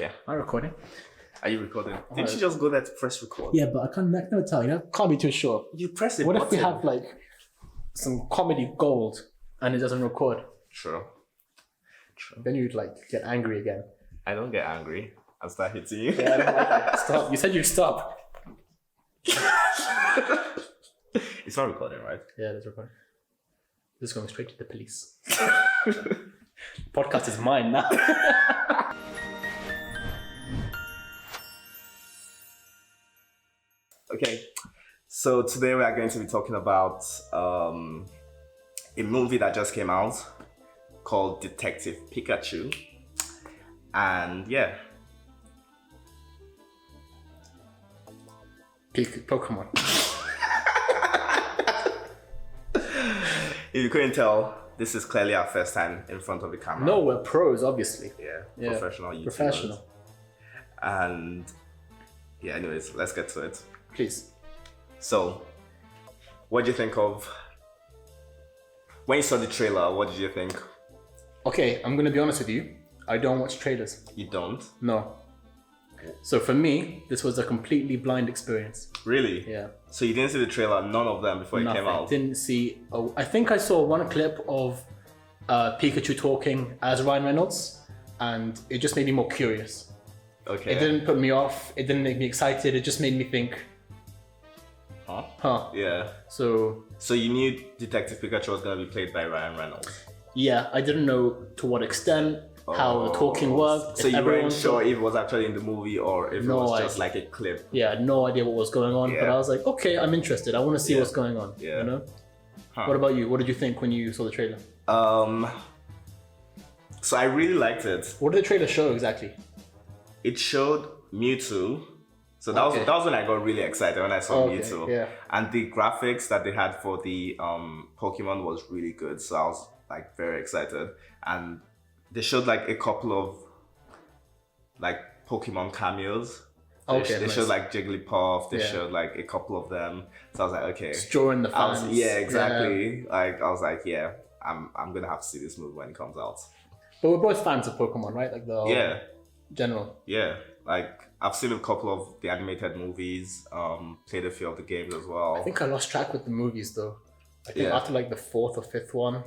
Okay. I'm recording. Are you recording? Didn't you just go there to press record? Yeah, but I can never tell. Can't be too sure. You press it. What if we have like some comedy gold and it doesn't record? True. Then you'd like get angry again. I don't get angry. I'll start hitting you. Yeah, I don't like it. Stop. You said you'd stop. It's not recording, right? Yeah, it's recording. This is going straight to the police. Podcast is mine now. Okay, so today we are going to be talking about a movie that just came out called Detective Pikachu. And yeah. Pokemon. If you couldn't tell, this is clearly our first time in front of the camera. No, we're pros, obviously. Yeah. Professional YouTubers. Professional. And yeah, anyways, let's get to it. Please. So, what did you think of... When you saw the trailer, what did you think? Okay, I'm going to be honest with you. I don't watch trailers. You don't? No. So for me, this was a completely blind experience. Really? Yeah. So you didn't see the trailer, none of them before Nothing. it came out? Didn't see... I think I saw one clip of Pikachu talking as Ryan Reynolds, and it just made me more curious. Okay. It didn't put me off. It didn't make me excited. It just made me think... Huh? Yeah. So you knew Detective Pikachu was going to be played by Ryan Reynolds? yeah, I didn't know to what extent, how the talking worked. So you weren't sure if it was actually in the movie or if it was just like a clip? Yeah, I had no idea what was going on, but I was like, okay, I'm interested. I want to see what's going on. Yeah. You know? What about you? What did you think when you saw the trailer? So I really liked it. What did the trailer show exactly? It showed Mewtwo. So that was when I got really excited when I saw Mewtwo. Yeah. And the graphics that they had for the Pokemon was really good. So I was like very excited. And they showed like a couple of like Pokemon cameos. They showed like Jigglypuff. They showed like a couple of them. So I was like, okay. Just drawing the fans. Yeah, exactly. Yeah. Like I was like, yeah, I'm gonna have to see this movie when it comes out. But we're both fans of Pokemon, right? Like the general. Yeah, like I've seen a couple of the animated movies, played a few of the games as well. I think I lost track with the movies though. I think after like the fourth or fifth one,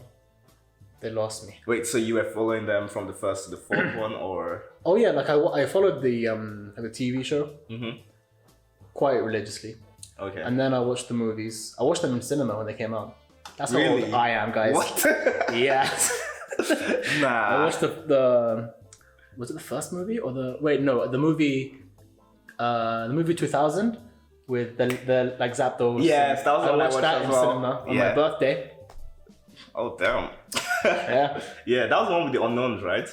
they lost me. Wait, so you were following them from the first to the fourth one, or? Oh yeah, like I followed the TV show quite religiously. Okay. And then I watched the movies. I watched them in cinema when they came out. That's how Really? old I am, guys. What? Yeah. Nah. I watched the was it the first movie or the movie 2000 with the like Zapdos. Yes, that was I what I watched that as in well. cinema on my birthday. Oh damn. Yeah. Yeah, that was the one with the unknowns, right?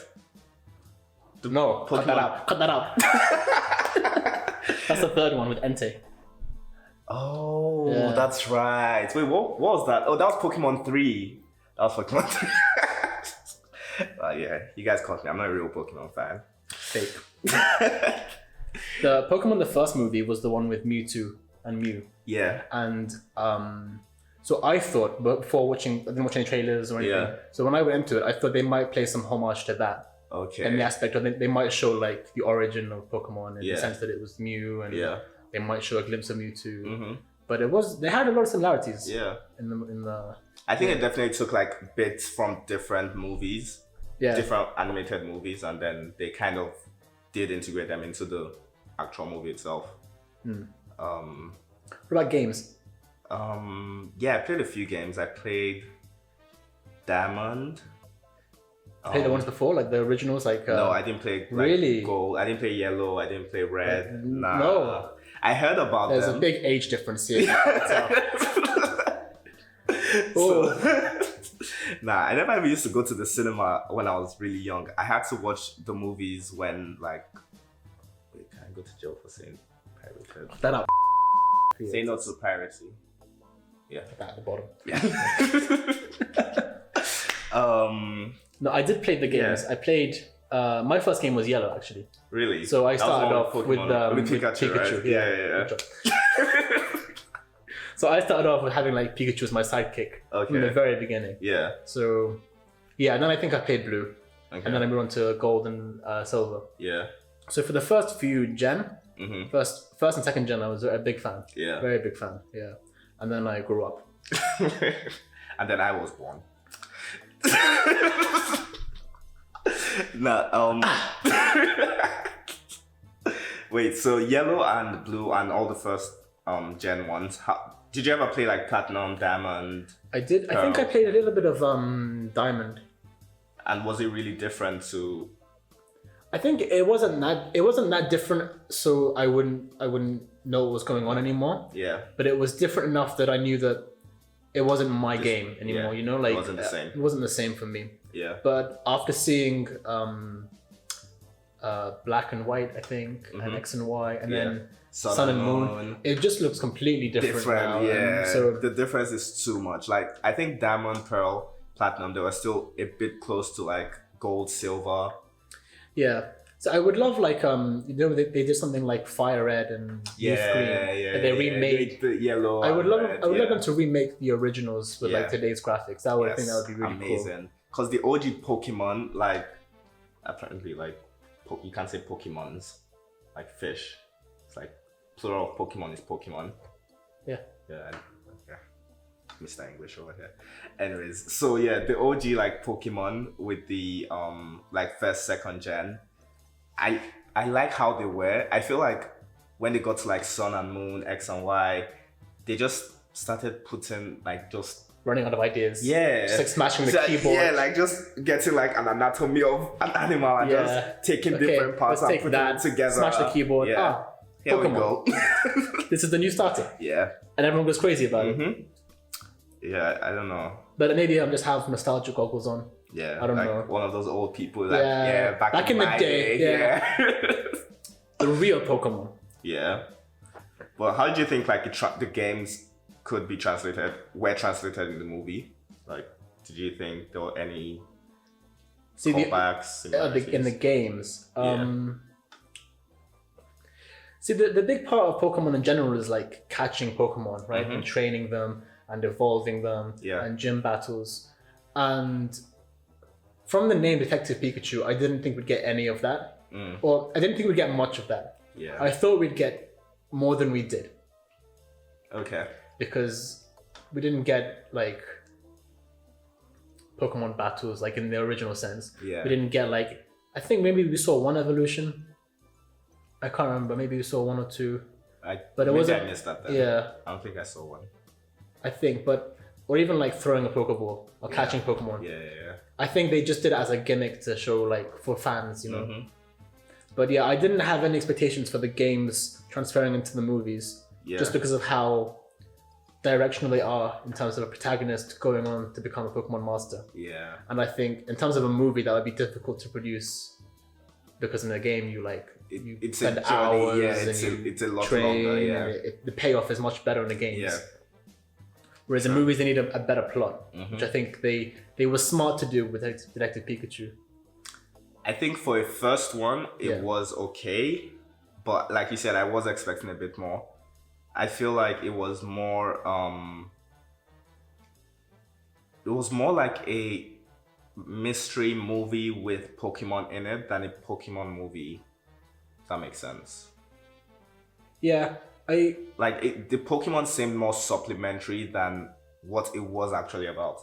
No, cut that out. Cut that out. That's the third one with Entei. Oh, that's right. Wait, what was that? Oh, that was Pokemon 3. That was Pokemon 3. Yeah, you guys caught me. I'm not a real Pokemon fan. Fake. The Pokemon, the first movie, was the one with Mewtwo and Mew. Yeah. And so I thought, but before watching, I didn't watch any trailers or anything. Yeah. So when I went into it, I thought they might play some homage to that. Okay. In the aspect of they might show like the origin of Pokemon in the sense that it was Mew, and they might show a glimpse of Mewtwo. But they had a lot of similarities. Yeah. In the. I think it definitely took like bits from different movies. Yeah. Different animated movies, and then they kind of did integrate them into the actual movie itself. What about games? Yeah, I played a few games. I played Diamond. Played the ones before, like the originals, like. No, I didn't play. Like, Gold. I didn't play Yellow. I didn't play Red. Nah. No. I heard about them. There's a big age difference here. Nah, I never ever used to go to the cinema when I was really young. I had to watch the movies when like. Wait, can I go to jail for saying pirated? That up. Say no to piracy. Yeah. That at the bottom. Yeah. No, I did play the games. I played. My first game was Yellow, actually. Really? So I started off with Pikachu. Right? Yeah. So I started off with having like Pikachu as my sidekick from the very beginning. Yeah. So, yeah, and then I think I played Blue, and then I moved on to Gold and Silver. Yeah. So for the first few first and second gen, I was a big fan. Yeah. Very big fan. Yeah. And then I grew up. And then I was born. Nah, wait, so yellow and blue and all the first gen ones, did you ever play like platinum, diamond? I did. Pearl? I think I played a little bit of diamond. And was it really different to? I think it wasn't that different, so I wouldn't know what was going on anymore. Yeah. But it was different enough that I knew that it wasn't my game anymore. You know, like it wasn't the same. It wasn't the same for me. Yeah. But after seeing Black and White, I think, and X and Y, and then Sun and Moon, it just looks completely different now. Yeah. So the difference is too much. Like I think Diamond, Pearl, Platinum, they were still a bit close to like gold, silver. Yeah. So I would love like they did something like Fire Red and Leaf Green. And they remade the yellow. I would love them to remake the originals with like today's graphics. I think that would be really amazing. Because the OG Pokemon, like apparently like you can't say Pokemons, like fish. It's like plural of Pokemon is Pokemon. Yeah. Yeah. Mr. English over here. Anyways, so yeah, the OG like Pokemon with the like first, second gen. I like how they were. I feel like when they got to like Sun and Moon, X and Y, they just started putting like just running out of ideas. Yeah. Just like smashing the keyboard. Yeah, like just getting like an anatomy of an animal and just taking different parts and putting them together. Smash the keyboard. Yeah. Here Pokemon. we go. This is the new starter. Yeah. And everyone goes crazy about it. Yeah, I don't know. But maybe I'm just have nostalgia goggles on. Yeah, I don't like know. One of those old people that back in the my day. Yeah. The real Pokemon. Yeah. Well, how do you think like the games were translated in the movie? Like, did you think there were any callbacks in the games? See, the big part of Pokemon in general is like catching Pokemon, right? And training them and evolving them and gym battles. And from the name Detective Pikachu, I didn't think we'd get any of that. Or I didn't think we'd get much of that. Yeah. I thought we'd get more than we did. Okay. Because we didn't get like Pokemon battles like in the original sense. Yeah. We didn't get like, I think maybe we saw one evolution. I can't remember. Maybe we saw one or two. But it wasn't. I missed that then. Yeah. I don't think I saw one. I think, or even like throwing a Pokeball or catching Pokemon. Yeah. I think they just did it as a gimmick to show like for fans, you know. But yeah, I didn't have any expectations for the games transferring into the movies, just because of how directional they are in terms of a protagonist going on to become a Pokemon master. Yeah. And I think in terms of a movie, that would be difficult to produce because in the game you spend hours and it's a lot train, longer. Yeah. And the payoff is much better in the games. Yeah. Whereas in movies, they need a better plot, which I think they were smart to do with Detective Pikachu. I think for a first one, it was okay. But like you said, I was expecting a bit more. I feel like it was more like a mystery movie with Pokemon in it than a Pokemon movie. If that makes sense. Yeah. the Pokemon seemed more supplementary than what it was actually about.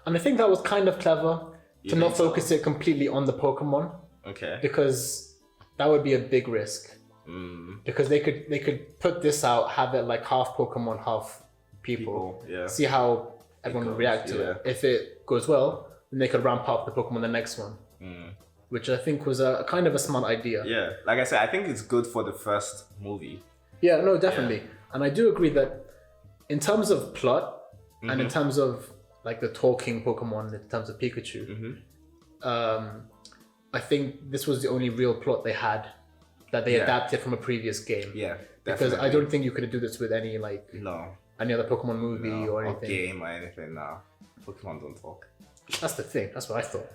And I think that was kind of clever to not focus it completely on the Pokemon. Okay. Because that would be a big risk. Because they could put this out, have it like half Pokemon, half people. See how everyone would react to it. If it goes well, then they could ramp up the Pokemon the next one. Which I think was a kind of a smart idea. Yeah, like I said, I think it's good for the first movie. Yeah, no, definitely. And I do agree that in terms of plot and in terms of like the talking Pokemon, in terms of Pikachu, I think this was the only real plot they had that they adapted from a previous game. Yeah, definitely. Because I don't think you could do this with any any other Pokemon movie or anything. Or game or anything. No, Pokemon don't talk. That's the thing. That's what I thought.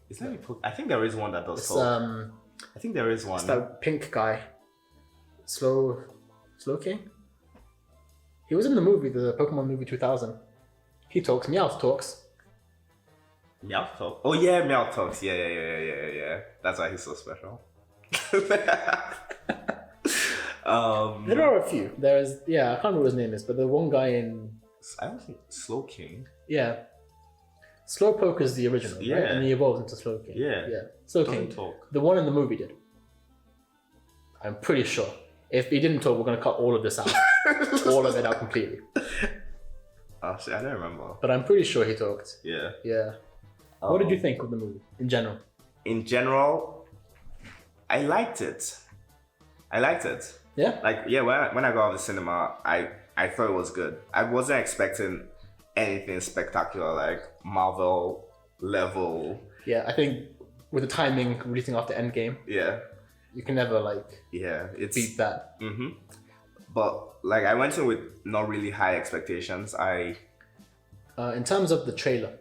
Is there I think there is one that does talk. I think there is one. It's that pink guy. Slow King? He was in the movie, the Pokemon movie 2000. He talks. Meowth talks. Meowth. Oh yeah, Meowth. Yeah. That's why he's so special. There are a few. There's I can't remember what his name is, but the one guy in I don't think Slow King. Yeah. Slowpoke is the original, right? And he evolves into Slow King. Yeah. Slow King. Talk. The one in the movie did. I'm pretty sure. If he didn't talk, we're gonna cut all of this out. All of it out completely. Actually, I don't remember. But I'm pretty sure he talked. Yeah. Yeah. What did you think of the movie in general? In general, I liked it. Yeah? When I got out of the cinema, I thought it was good. I wasn't expecting anything spectacular, like Marvel level. Yeah, I think with the timing releasing after Endgame, you can never beat that. Mm-hmm. But I went in with not really high expectations. In terms of the trailer,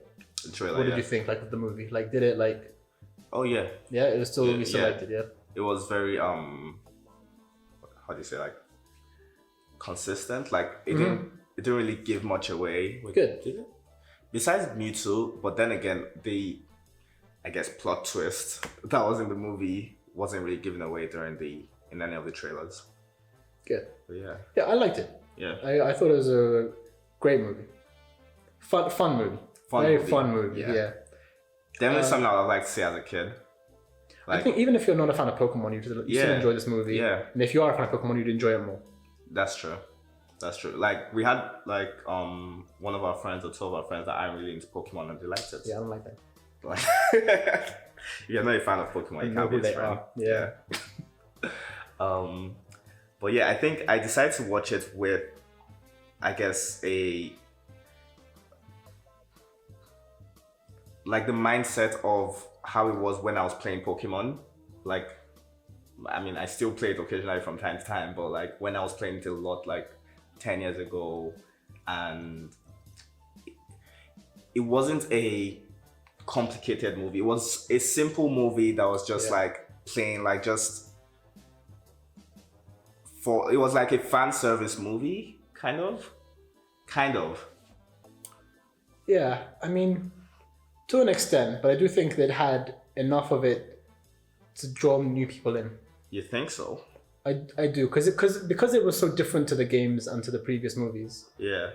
what did you think of the movie? Did it Oh yeah. Yeah, it was still selected. Yeah. It was very how do you say consistent. It didn't really give much away. Good. Did it? Besides Mewtwo, but then again, the plot twist that was in the movie wasn't really given away in any of the trailers. Good. But yeah. Yeah, I liked it. Yeah. I thought it was a great movie. Fun movie. Fun movie. Yeah. Definitely something I would like to see as a kid. I think even if you're not a fan of Pokemon, you still enjoy this movie. Yeah. And if you are a fan of Pokemon, you'd enjoy it more. That's true. We had one of our friends or two of our friends that aren't really into Pokemon and they liked it. Yeah, I don't like that. If you're not a fan of Pokemon, you can't be his friend. Yeah. But yeah, I think I decided to watch it with, the mindset of how it was when I was playing Pokemon. I still play it occasionally from time to time, but when I was playing it a lot, 10 years ago, and it wasn't a complicated movie. It was a simple movie that was just playing, it was like a fan service movie, kind of. Yeah, to an extent, but I do think that it had enough of it to draw new people in. You think so? I do, because it was so different to the games and to the previous movies. Yeah.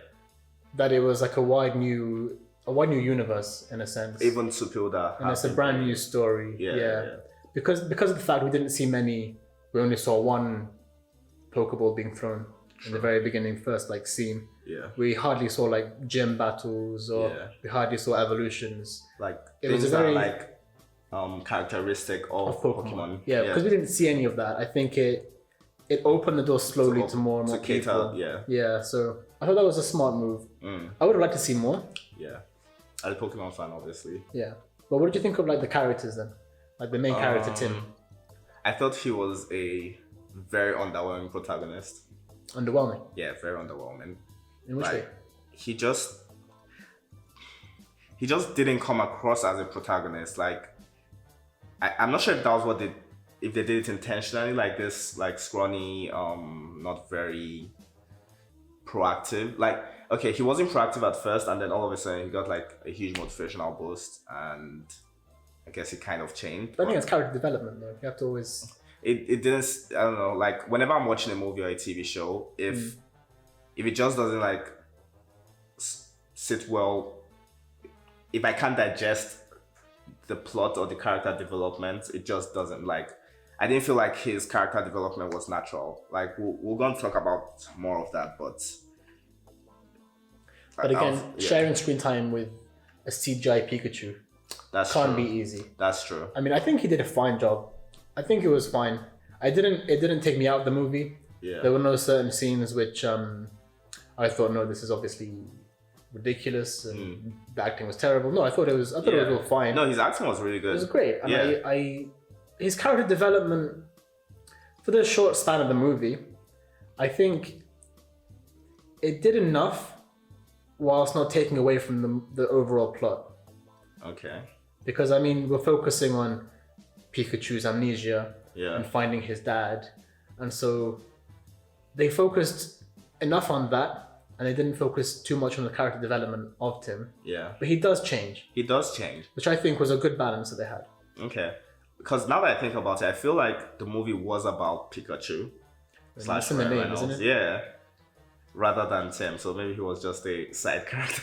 That it was a wide new universe in a sense. Even to build that. And it's a brand new story. Yeah. Because of the fact we didn't see many, we only saw one Pokeball being thrown in the very beginning, first scene. Yeah. We hardly saw gym battles or we hardly saw evolutions. It was a very characteristic of Pokemon. Yeah, because we didn't see any of that. I think it opened the door slowly to more and more people. Yeah, so I thought that was a smart move. I would have liked to see more. Yeah. As a Pokemon fan, obviously. Yeah. But what did you think of the characters then? The main character, Tim? I thought he was a very underwhelming protagonist. Underwhelming? Yeah, very underwhelming. In which way? He just didn't come across as a protagonist. I'm not sure if that was if they did it intentionally, this scrawny, not very proactive. Okay, he wasn't proactive at first, and then all of a sudden he got a huge motivational boost, and I guess it kind of changed. I think it's character development though. You have to always. It didn't. I don't know. Whenever I'm watching a movie or a TV show, if it just doesn't sit well, if I can't digest the plot or the character development, it just doesn't I didn't feel like his character development was natural. We're going to talk about more of that, but again, sharing screen time with a CGI Pikachu can't be easy. That's true. I think he did a fine job. I think it was fine. It didn't take me out of the movie. Yeah. There were no certain scenes which I thought, no, this is obviously ridiculous and the acting was terrible. No, I thought it was all fine. No, his acting was really good. It was great. And his character development for the short span of the movie, I think it did enough whilst not taking away from the overall plot. Okay. Because we're focusing on Pikachu's amnesia and finding his dad, and so they focused enough on that and they didn't focus too much on the character development of Tim. Yeah. But he does change. He does change. Which I think was a good balance that they had. Okay. Because now that I think about it, I feel like the movie was about Pikachu. That's in the name, isn't it? Yeah. Rather than Tim. So maybe he was just a side character.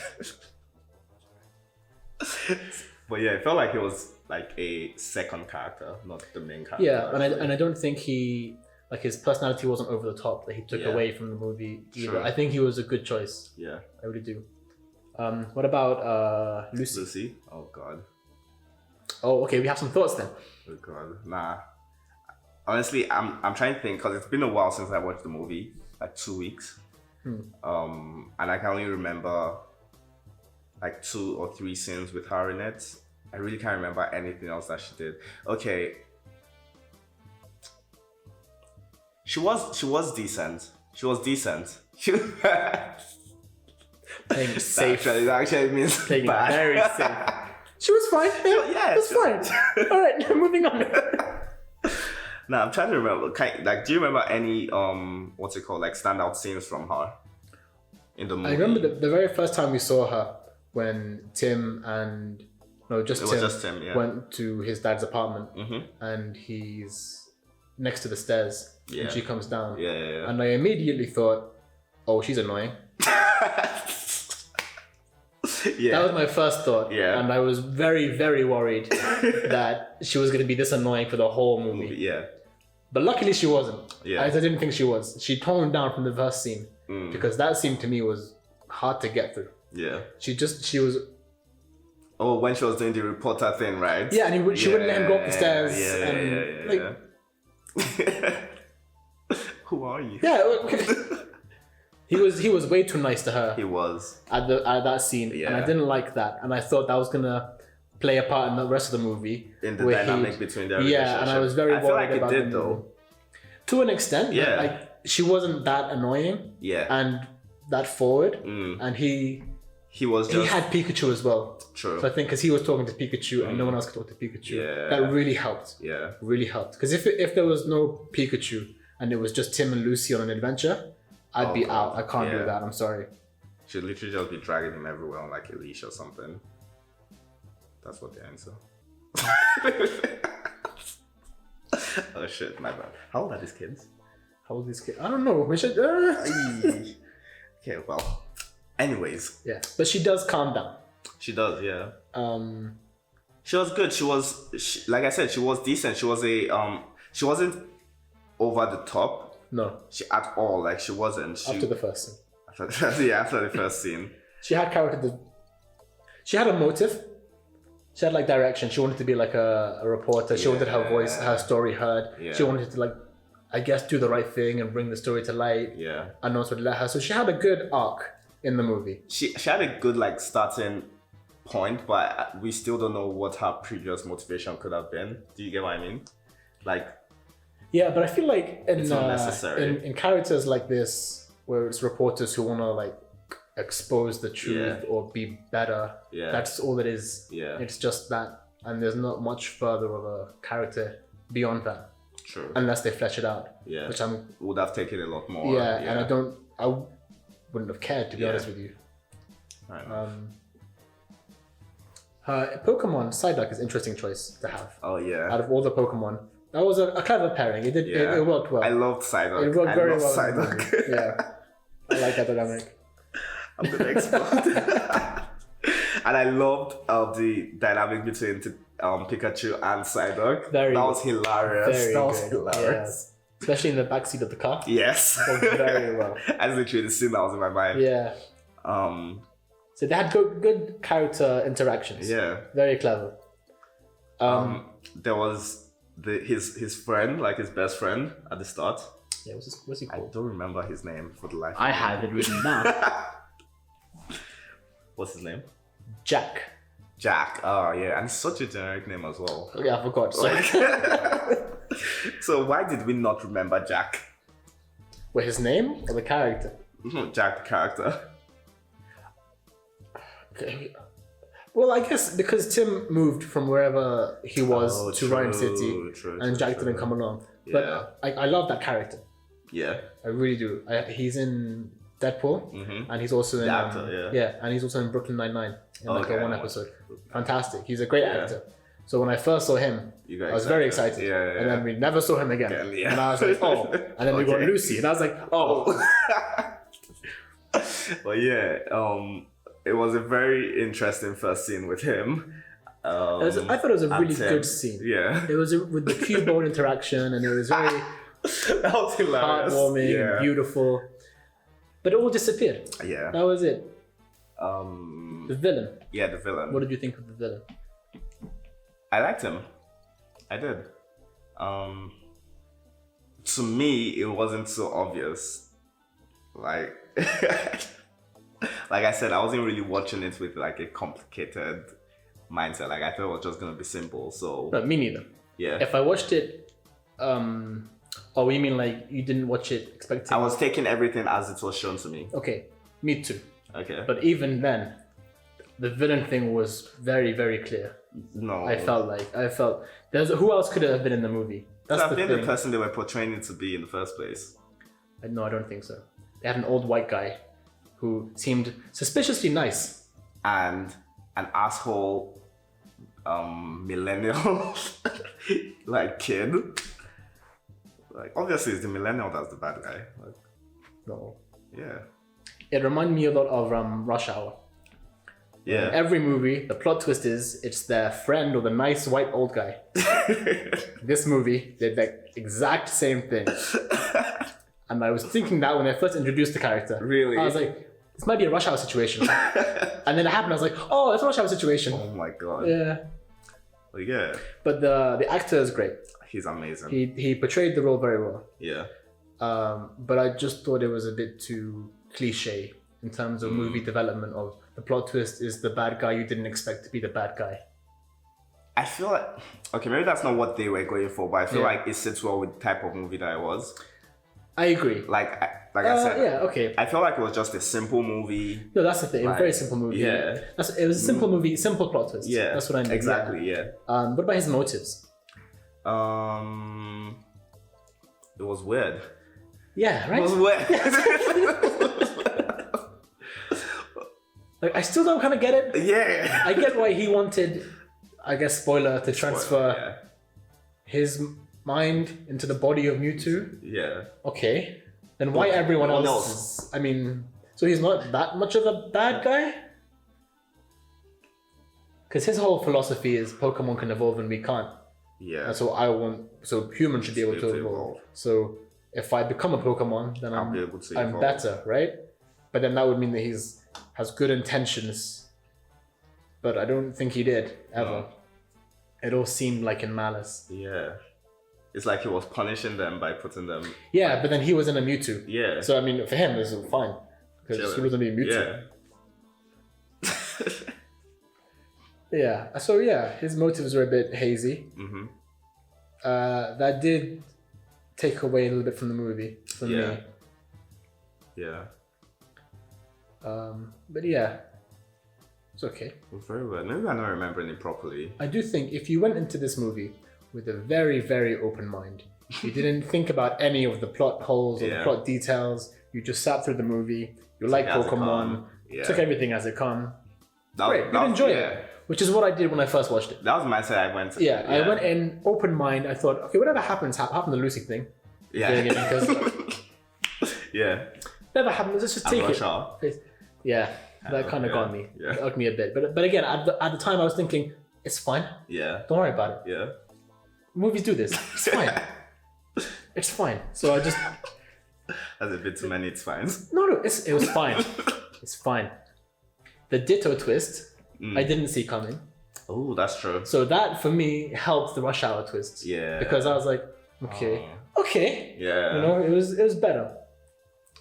But yeah, it felt like he was like a second character, not the main character. Yeah, and I don't think his personality wasn't over the top that he took away from the movie either. Sure. I think he was a good choice. Yeah. I really do. What about Lucy? Lucy? Oh god. Oh, okay, we have some thoughts then. Oh god. Nah. Honestly, I'm trying to think because it's been a while since I watched the movie, like 2 weeks. And I can only remember like 2 or 3 scenes with her in it. I really can't remember anything else that she did. Okay. She was decent. She was decent. Playing safe. It actually means playing bad. Very safe. She was fine. Yeah, it was fine. All right, moving on. Now I'm trying to remember. Do you remember any like standout scenes from her in the movie? I remember the very first time we saw her when Tim went to his dad's apartment and he's next to the stairs and she comes down. Yeah. And I immediately thought, oh, she's annoying. That was my first thought. Yeah. And I was very, very worried that she was going to be this annoying for the whole movie. Yeah. But luckily she wasn't. Yeah. I didn't think she was. She toned down from the first scene because that scene to me was hard to get through. Yeah. She was... Oh, when she was doing the reporter thing, right? Yeah, and she wouldn't let him go up the stairs. Who are you? Yeah. He was way too nice to her. He was. At that scene. Yeah. And I didn't like that. And I thought that was going to play a part in the rest of the movie. In the dynamic between their relationship. Yeah, and I was very worried about it. It did, though. To an extent. Yeah. Like, she wasn't that annoying. Yeah. And that forward. And he had Pikachu as well. True. So I think because he was talking to Pikachu and no one else could talk to Pikachu, that really helped. Yeah. Really helped. Because if there was no Pikachu and it was just Tim and Lucy on an adventure, I'd be out. I can't do that. I'm sorry. She'd literally just be dragging him everywhere on like a leash or something. That's what the answer. Oh shit, my bad. How old are these kids? I don't know. We should. Okay, well. Anyways. Yeah, but she does calm down. She does, yeah. She was good. Like I said, she was decent. She was she wasn't over the top. No. At all. Like she wasn't. After the first scene. After the first scene. She had character. She had a motive. She had like direction. She wanted to be like a reporter. She wanted her voice, her story heard. Yeah. She wanted to I guess do the right thing and bring the story to light. Yeah. And no one would let her. So she had a good arc in the movie. She had a good starting point, but we still don't know what her previous motivation could have been. Do you get what I mean? Yeah, but I feel like it's unnecessary. In characters like this, where it's reporters who want to expose the truth or be better. Yeah. That's all it is. Yeah. It's just that, and there's not much further of a character beyond that. True. Unless they flesh it out. Yeah. Which would have taken a lot more. Yeah, and I wouldn't have cared, to be honest with you. I know. Pokemon Psyduck is an interesting choice to have. Oh yeah. Out of all the Pokemon, that was a clever pairing. It did. It worked well. I loved Psyduck. It worked very well. Psyduck. Yeah, I like that dynamic. I'm gonna explode. And I loved the dynamic between Pikachu and Psyduck. That was hilarious. That was hilarious. Yeah. Especially in the backseat of the car. Yes. Very well. That's literally the scene that was in my mind. Yeah. So they had good character interactions. Yeah. Very clever. There was his friend, his best friend at the start. Yeah, what's he called? I don't remember his name for the life of me. I have it written down. What's his name? Jack. Oh yeah, and it's such a generic name as well. Yeah, I forgot. So why did we not remember Jack? What, his name or the character? Jack, the character. Okay. Well, I guess because Tim moved from wherever he was to Rhyme City, and Jack didn't come along. Yeah. But I love that character. Yeah. I really do. He's in Deadpool, and he's also in the actor, and he's also in Brooklyn Nine-Nine in like a one episode. Fantastic. He's a great actor. So when I first saw him, I was very excited. And then we never saw him again. And I was like, oh. And then we got Lucy, and I was like, oh. But yeah, it was a very interesting first scene with him. I thought it was a really good scene. Yeah. It was with the cue ball interaction, and it was very that was hilarious. Heartwarming and beautiful. But it all disappeared. Yeah. That was it. The villain. Yeah, the villain. What did you think of the villain? I liked him. I did. To me, it wasn't so obvious. Like, like I said, I wasn't really watching it with like a complicated mindset. Like I thought it was just gonna be simple. So no, me neither. Yeah. If I watched it, oh, you mean like you didn't watch it expecting? I was taking everything as it was shown to me. Okay, me too. Okay. But even then, the villain thing was very, very clear. No. I felt there's who else could it have been in the movie? That's the thing. The person they were portraying it to be in the first place. No, I don't think so. They had an old white guy who seemed suspiciously nice. And an asshole millennial like kid. Like obviously it's the millennial that's the bad guy. Like, no. Yeah. It reminded me a lot of Rush Hour. Yeah. In every movie, the plot twist is it's their friend or the nice white old guy. This movie did the exact same thing. And I was thinking that when I first introduced the character. Really? I was like, this might be a Rush Hour situation. And then it happened, I was like, oh, it's a Rush Hour situation. Oh my god. Yeah. Well, yeah. But the actor is great. He's amazing. He portrayed the role very well. Yeah. But I just thought it was a bit too cliche in terms of movie development of the plot twist is the bad guy you didn't expect to be the bad guy. I feel like, okay, maybe that's not what they were going for, but I feel like it sits well with the type of movie that it was. I agree. Like I said, yeah, okay. I feel like it was just a simple movie. No, that's the thing. Like, a very simple movie. Yeah. It was a simple movie, simple plot twist. Yeah. That's what I mean. Exactly, yeah. What about his motives? It was weird. Yeah, right? It was weird. Like, I still don't kind of get it. Yeah. I get why he wanted, I guess, spoiler, to transfer his mind into the body of Mewtwo. Yeah. Okay. Then why everyone else? I mean, so he's not that much of a bad guy? Because his whole philosophy is Pokemon can evolve and we can't. Yeah. And so humans should be able to evolve. So if I become a Pokemon, then I'm better, right? But then that would mean that has good intentions. But I don't think he did, ever. No. It all seemed like in malice. Yeah. It's like he was punishing them by putting them... Yeah, but then he was in a Mewtwo. Yeah. So, I mean, for him, this is fine. Because he wasn't being Mewtwo. Yeah. Yeah. So, yeah, his motives were a bit hazy. Mm-hmm. That did take away a little bit from the movie for me. Yeah. But yeah, it's okay. Very well. Maybe I'm not remembering it properly. I do think if you went into this movie with a very, very open mind, you didn't think about any of the plot holes or the plot details, you just sat through the movie, you liked Pokemon, took everything as it come. Great, you'd enjoy it. Which is what I did when I first watched it. That was the mindset I went to. Yeah, I went in open mind. I thought, okay, whatever happens, happened the Lucy thing. Yeah. Because yeah. Never happened. Let's just take it. Yeah, that kind of got me. Yeah. It irked me a bit. But again, at the time, I was thinking, it's fine. Yeah. Don't worry about it. Yeah. Movies do this. It's fine. It's fine. So I just... That's a bit too many it's fine. No, it was fine. It's fine. The Ditto twist, I didn't see coming. Oh, that's true. So that, for me, helped the Rush Hour twist. Yeah. Because I was like, okay. Yeah. You know, it was better.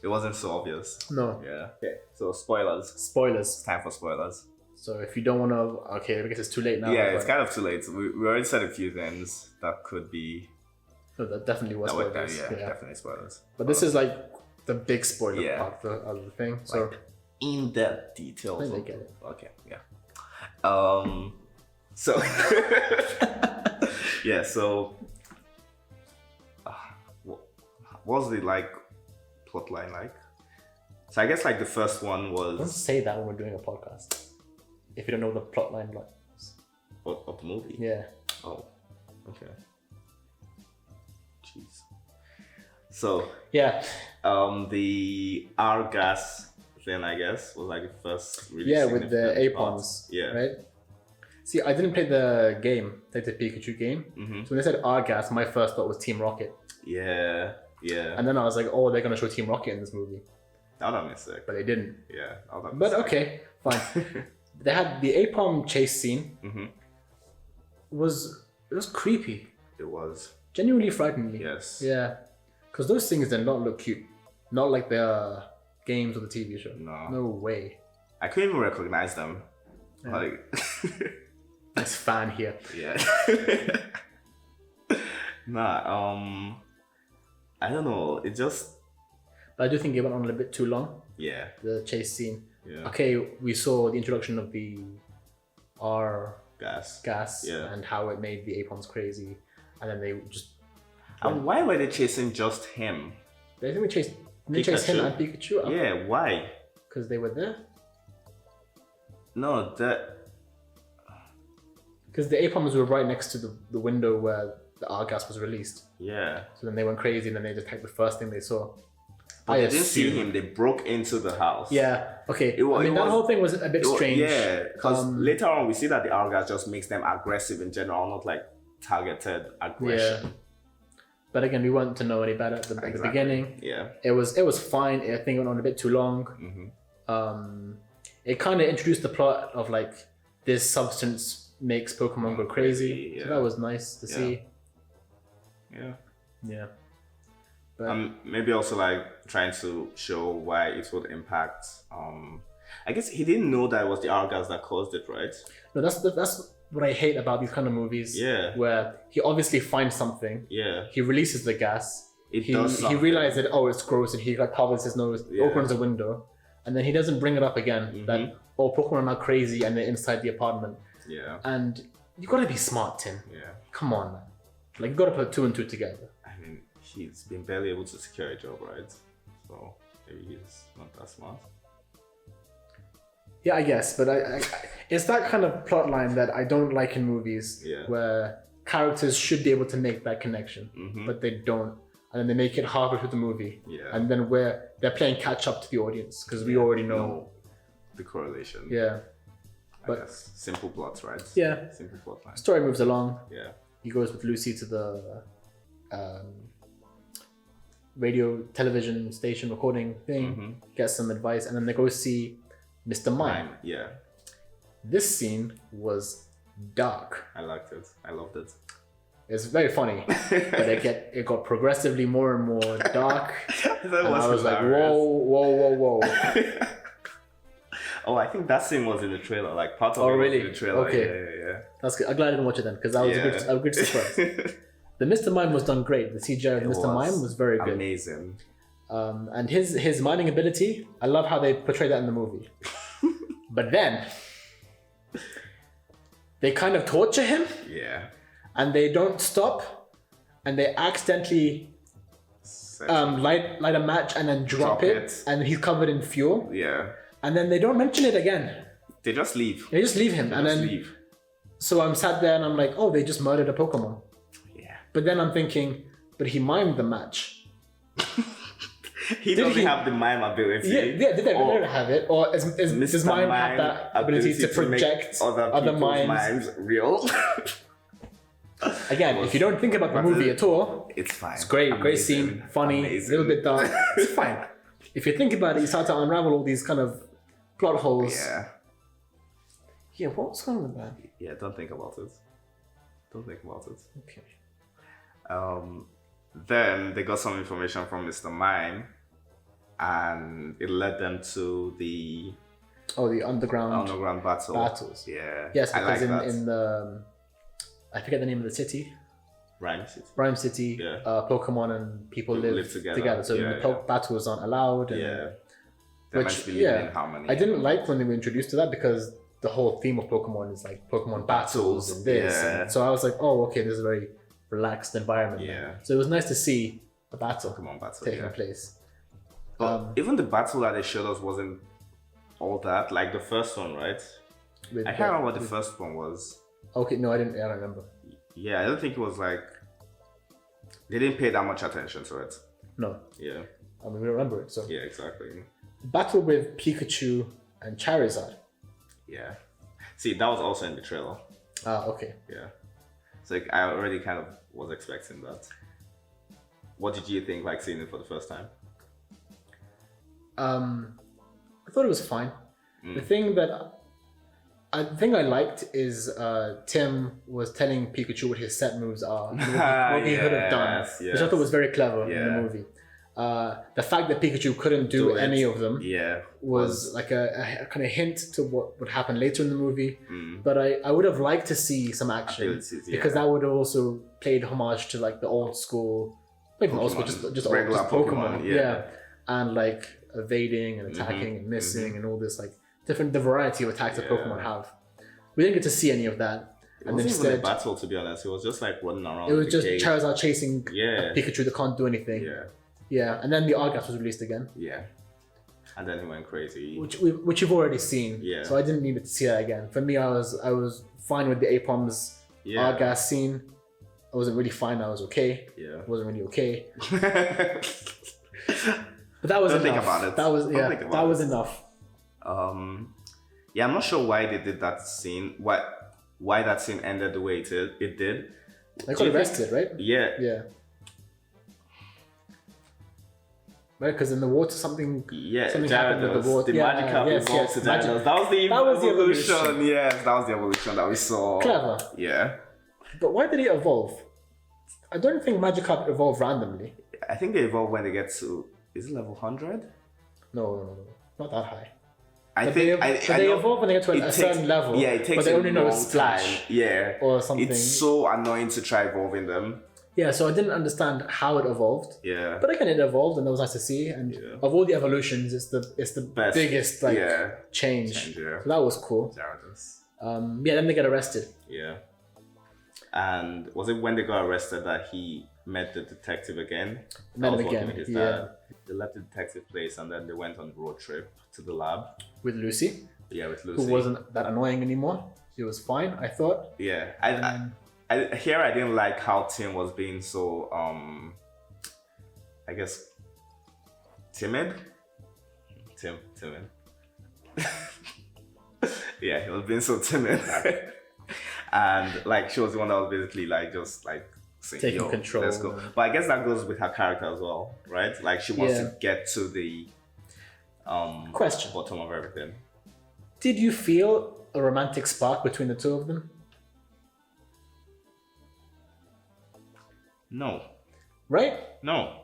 It wasn't so obvious. No. Yeah. Okay. So spoilers. Spoilers. Time for spoilers. So if you don't want to, okay, I guess it's too late now. Yeah, it's kind of too late. We already said a few things that could be. No, that definitely was spoilers. Yeah, definitely spoilers. But this is like the big spoiler part of the thing. So like in-depth details. I think they get it. Okay. Yeah. So. Yeah. So. What was the plot line like? So I guess like the first one Don't was say that when we're doing a podcast. If you don't know the plot line of the movie. Yeah. Oh, okay. Jeez. So yeah, the Argas thing, I guess, was like the first really with the significant Apons. part. Yeah. Right. See, I didn't play the game, Detective Pikachu game. Mm-hmm. So when they said Argas, my first thought was Team Rocket. Yeah. And then I was like, oh, they're gonna show Team Rocket in this movie. That would have been sick. But they didn't. Yeah. That would have been But sick. okay, fine. They had the Apom chase scene. Mm-hmm. It was creepy. It was. Genuinely frightened me. Yes. Yeah. Because those things did not look cute. Not like the games or the TV show. No. No way. I couldn't even recognize them. Yeah. Like. This fan here. Yeah. Nah. I don't know. It just. But I do think it went on a little bit too long. Yeah. The chase scene. Yeah. Okay, we saw the introduction of the gas. Yeah. And how it made the Apons crazy, and then they just. And why were they chasing just him? They think we chased. They chased him and Pikachu. Yeah. Why? Because they were there. No, that. Because the Apons were right next to the window where the Argas was released. Yeah. So then they went crazy and then they just attacked the first thing they saw. But they didn't see him. They broke into the house. Yeah. Okay. That whole thing was a bit strange. Yeah. Because later on we see that the Argas just makes them aggressive in general, not like targeted aggression. Yeah. But again, we weren't to know any better at the beginning. Yeah. It was fine. I think it went on a bit too long. Mm-hmm. It kind of introduced the plot of like this substance makes Pokemon go crazy. Yeah. So that was nice to see. Yeah. Yeah. But maybe also like trying to show why it would impact. I guess he didn't know that it was the Argas that caused it, right? No, that's what I hate about these kind of movies. Yeah. Where he obviously finds something. Yeah. He releases the gas. It does He something. realizes that it's gross, and he like covers his nose, opens a window, and then he doesn't bring it up again. That Pokemon are now crazy and they're inside the apartment. Yeah. And you gotta be smart, Tim. Yeah. Come on, man. Like you gotta put two and two together. I mean, he's been barely able to secure a job, right? So maybe he's not that smart. Yeah, I guess, but I it's that kind of plot line that I don't like in movies, where characters should be able to make that connection, but they don't, and then they make it halfway through the movie, and then where they're playing catch up to the audience because we already know the correlation. Yeah, but I guess simple plots, right? Yeah, simple plot line. Story moves along. Yeah, he goes with Lucy to the radio television station recording thing, gets some advice, and then they go see Mr. Mime. Yeah. This scene was dark. I liked it. I loved it. It's very funny, but it got progressively more and more dark. And I was like, whoa. Oh, I think that scene was in the trailer. Like part of it was in the trailer. Okay. Yeah. That's good. I'm glad I didn't watch it then because that was a good surprise. The Mr. Mime was done great. The CGI of Mr. Mime was very good. Amazing. And his mining ability, I love how they portray that in the movie. But then they kind of torture him. Yeah. And they don't stop, and they accidentally light a match and then drop it, and he's covered in fuel. Yeah. And then they don't mention it again. They just leave. They just leave him, leave. So I'm sat there and I'm like, oh, they just murdered a Pokemon. Yeah. But then I'm thinking, but he mimed the match. He doesn't have the mime ability. Yeah, did they have it? Or does Mime have that ability to project other minds real? Again, if you don't think about the movie at all, it's fine. It's great. Amazing. Great scene, funny, a little bit dark. It's fine. If you think about it, you start to unravel all these kind of plot holes. Yeah, what's going on with that? Yeah, don't think about it. Okay. Then they got some information from Mr. Mime, and it led them to the underground battles. Yeah. Yes, because in the I forget the name of the city. Rhyme City. Yeah. Pokemon and people live together. So the battles aren't allowed. And, in harmony. I didn't like when they were introduced to that because the whole theme of Pokemon is like Pokemon battles and this. Yeah. And so I was like, oh, okay, this is a very relaxed environment. Yeah. So it was nice to see a Pokemon battle taking place. Even the battle that they showed us wasn't all that. Like the first one, right? I can't remember what the first one was. Okay, no, I don't remember. Yeah, I don't think it was like... They didn't pay that much attention to it. No. Yeah. I mean, we remember it, so... Yeah, exactly. Battle with Pikachu and Charizard. Yeah. See, that was also in the trailer. Ah, okay. Yeah. So like, I already kind of was expecting that. What did you think, like, seeing it for the first time? I thought it was fine. The thing I liked is Tim was telling Pikachu what his set moves are, what he could have done, which I thought was very clever in the movie. The fact that Pikachu couldn't do any of them was like a kind of hint to what would happen later in the movie. But I would have liked to see some action because that would have also played homage to like the old school, not even old school, just regular Pokemon. Yeah. And like evading and attacking and missing and all this like the variety of attacks that Pokemon have. We didn't get to see any of that. It wasn't even a battle, to be honest. It was just like running around. It was just Charizard chasing a Pikachu that can't do anything. Yeah, and then the Argas was released again. Yeah. And then he went crazy. Which you've already seen. Yeah. So I didn't need to see that again. For me, I was fine with the Apom's Argas scene. I wasn't really fine. I was okay. Yeah. I wasn't really okay. But that was enough. Think about it. That was enough. Yeah, I'm not sure why they did that scene. Why that scene ended the way it did. They got arrested, right? Yeah. Yeah. Right, because in the water something happened with the water. The Magikarp evolved to Gyarados. That was the evolution. Yes, that was the evolution that we saw. Clever. Yeah. But why did it evolve? I don't think Magikarp evolved randomly. I think they evolve when they get to... Is it level 100? No. Not that high. They evolve when they get to a certain level. Yeah, it takes but they only know Splash. Yeah. Or something. It's so annoying to try evolving them. Yeah, so I didn't understand how it evolved. Yeah. But again, it evolved and it was nice to see. And of all the evolutions, it's the best, biggest change. So that was cool. Then they get arrested. Yeah. And was it when they got arrested that he met the detective again? Met him again, They left the detective place and then they went on a road trip to the lab. With Lucy? Yeah, with Lucy. Who wasn't that annoying anymore. She was fine, I thought. Yeah. I didn't like how Tim was being so, I guess, timid? Timid. Yeah, he was being so timid. And like, she was the one that was basically like, just like, saying, taking control. Let's go. But I guess that goes with her character as well, right? Like, she wants to get to the bottom of everything. Did you feel a romantic spark between the two of them? No. Right? No.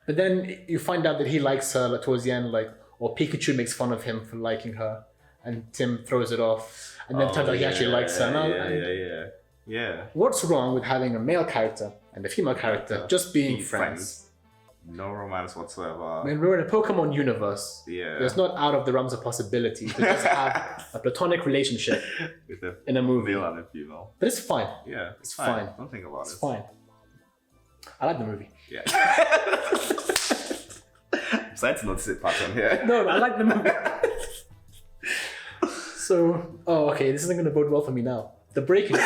But then you find out that he likes her towards the end, like, or Pikachu makes fun of him for liking her, and Tim throws it off, and then it turns out he actually likes her. Yeah. What's wrong with having a male character and a female character just being friends? No romance whatsoever. I mean, we're in a Pokemon universe. Yeah. It's not out of the realms of possibility to just have a platonic relationship in a movie. Male and a female. But it's fine. Yeah, it's fine. Don't think about it. It's fine. I like the movie. Yeah. I'm starting to notice a pattern here. No, I like the movie. So, okay, this isn't going to bode well for me now. The breaking scene.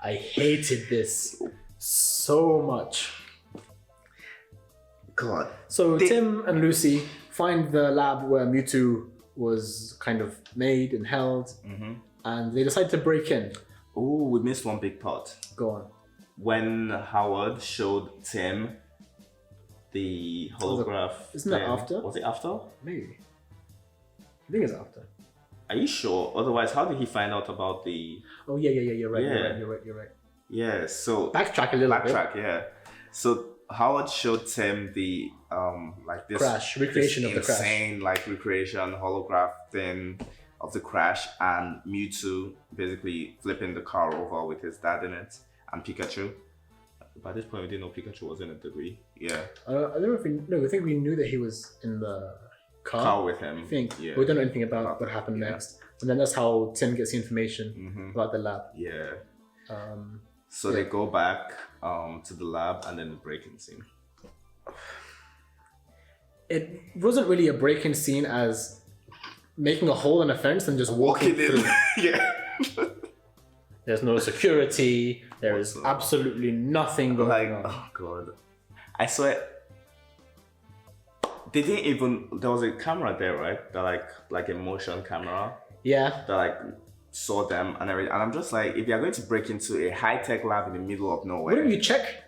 I hated this so much. God. So Tim and Lucy find the lab where Mewtwo was kind of made and held, and they decide to break in. Oh, we missed one big part. Go on. When Howard showed Tim the holograph. Isn't that after? Was it after? Maybe. I think it's after. Are you sure? Otherwise, how did he find out about the... Oh, yeah, you're right. You're right. Yeah, so... Backtrack a little bit. Yeah. So Howard showed Tim the, like this... Crash, recreation of the crash. Insane, like, recreation, holograph thing of the crash, and Mewtwo basically flipping the car over with his dad in it, and Pikachu. By this point, we didn't know Pikachu was in it, did we? Yeah. I don't know if we... No, I think we knew that he was in the... car with him. I think. Yeah. We don't know anything about what happened next. And then that's how Tim gets the information about the lab. Yeah. So they go back to the lab and then the break-in scene. it wasn't really a break-in scene as making a hole in a fence and just walking through. Yeah. There's no security. There is absolutely nothing going on. Oh god, I swear. They didn't even. There was a camera there, right? That like a motion camera. Yeah. That like saw them and everything. And I'm just like, if you're going to break into a high-tech lab in the middle of nowhere, wouldn't you check?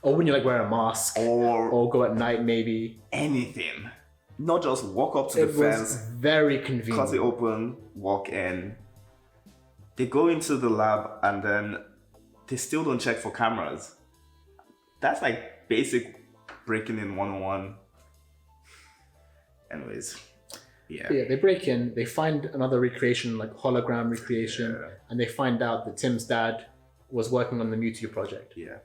Or when you like wear a mask, or go at night, maybe anything. Not just walk up to the fence. It was very convenient. Cut it open, walk in. They go into the lab and then they still don't check for cameras. That's like basic breaking in 101. Anyways, yeah. But yeah, they break in, they find another recreation, like hologram recreation, and they find out that Tim's dad was working on the Mewtwo project. Yeah.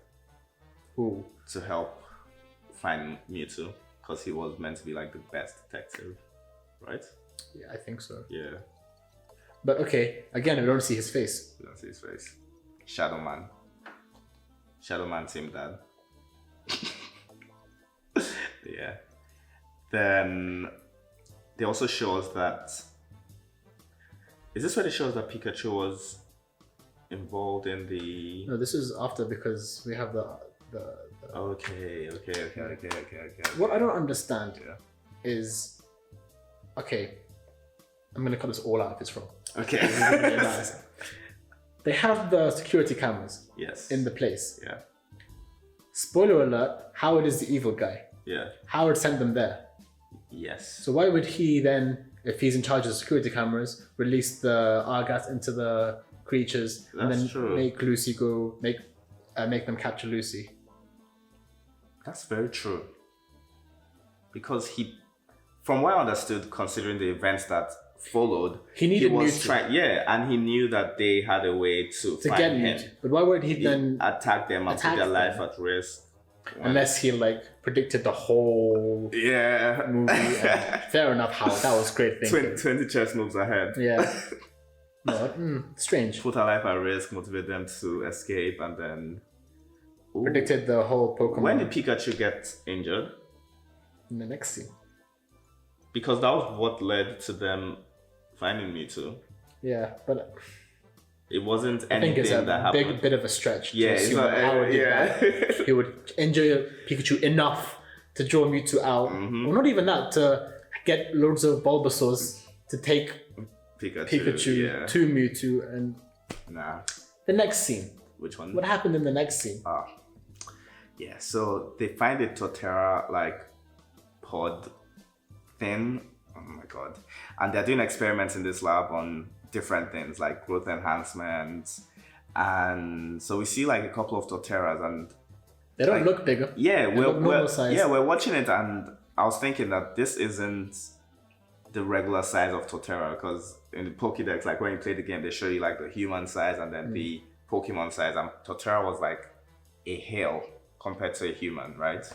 Ooh. To help find Mewtwo, because he was meant to be like the best detective, right? Yeah, I think so. Yeah. But okay, again, we don't see his face. We don't see his face. Shadow Man. Shadow Man, Tim Dad. Yeah. Then they also show us that. Is this where they show us that Pikachu was involved in the? No, this is after because we have the. Okay. What I don't understand is, okay, I'm gonna cut this all out if it's wrong. Okay. They have the security cameras. Yes. In the place. Yeah. Spoiler alert: Howard is the evil guy. Yeah. Howard sent them there. Yes. So why would he then, if he's in charge of the security cameras, release the Argas into the creatures and then make Lucy go make them capture Lucy? That's very true. Because from what I understood, considering the events that followed, he was trying, and he knew that they had a way to find get him. Mewtwo. But why would he then attack them and put their life at risk? Unless he like predicted the whole movie. Fair enough, Howard. That was great thinking. 20 chess moves ahead. Yeah. No, strange. Put our life at risk, motivate them to escape, and then predicted the whole Pokemon. When did Pikachu get injured? In the next scene. Because that was what led to them finding Mewtwo. Yeah, but it wasn't anything that happened. Big bit of a stretch. Yeah, it's not, that. He would injure Pikachu enough to draw Mewtwo out. Mm-hmm. Well, not even that, to get loads of Bulbasaurs to take Pikachu to Mewtwo. And the next scene. Which one? What happened in the next scene? Yeah, so they find a Torterra like pod thing. Oh my god. And they're doing experiments in this lab on different things like growth enhancements. And so we see like a couple of Torterras and they don't look bigger. Yeah, we're watching it and I was thinking that this isn't the regular size of Torterra, because in the Pokédex, like when you play the game, they show you like the human size and then the Pokemon size, and Torterra was like a hale compared to a human, right?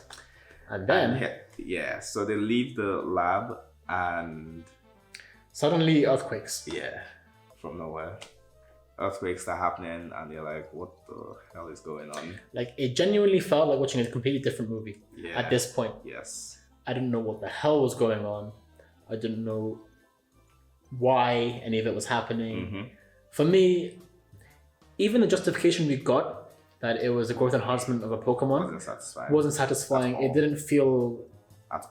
And then so they leave the lab and suddenly earthquakes. Yeah, from nowhere. Earthquakes are happening and they're like, what the hell is going on? Like, it genuinely felt like watching a completely different movie at this point. Yes. I didn't know what the hell was going on. I didn't know why any of it was happening. Mm-hmm. For me, even the justification we got that it was a growth enhancement of a Pokemon wasn't satisfying. It didn't feel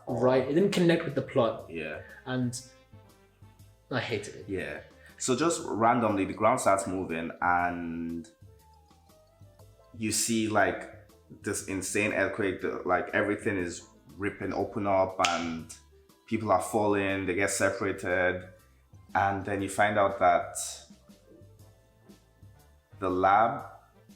right. It didn't connect with the plot. Yeah. And I hated it. Yeah. So just randomly, the ground starts moving and you see like this insane earthquake, like everything is ripping open up and people are falling, they get separated. And then you find out that the lab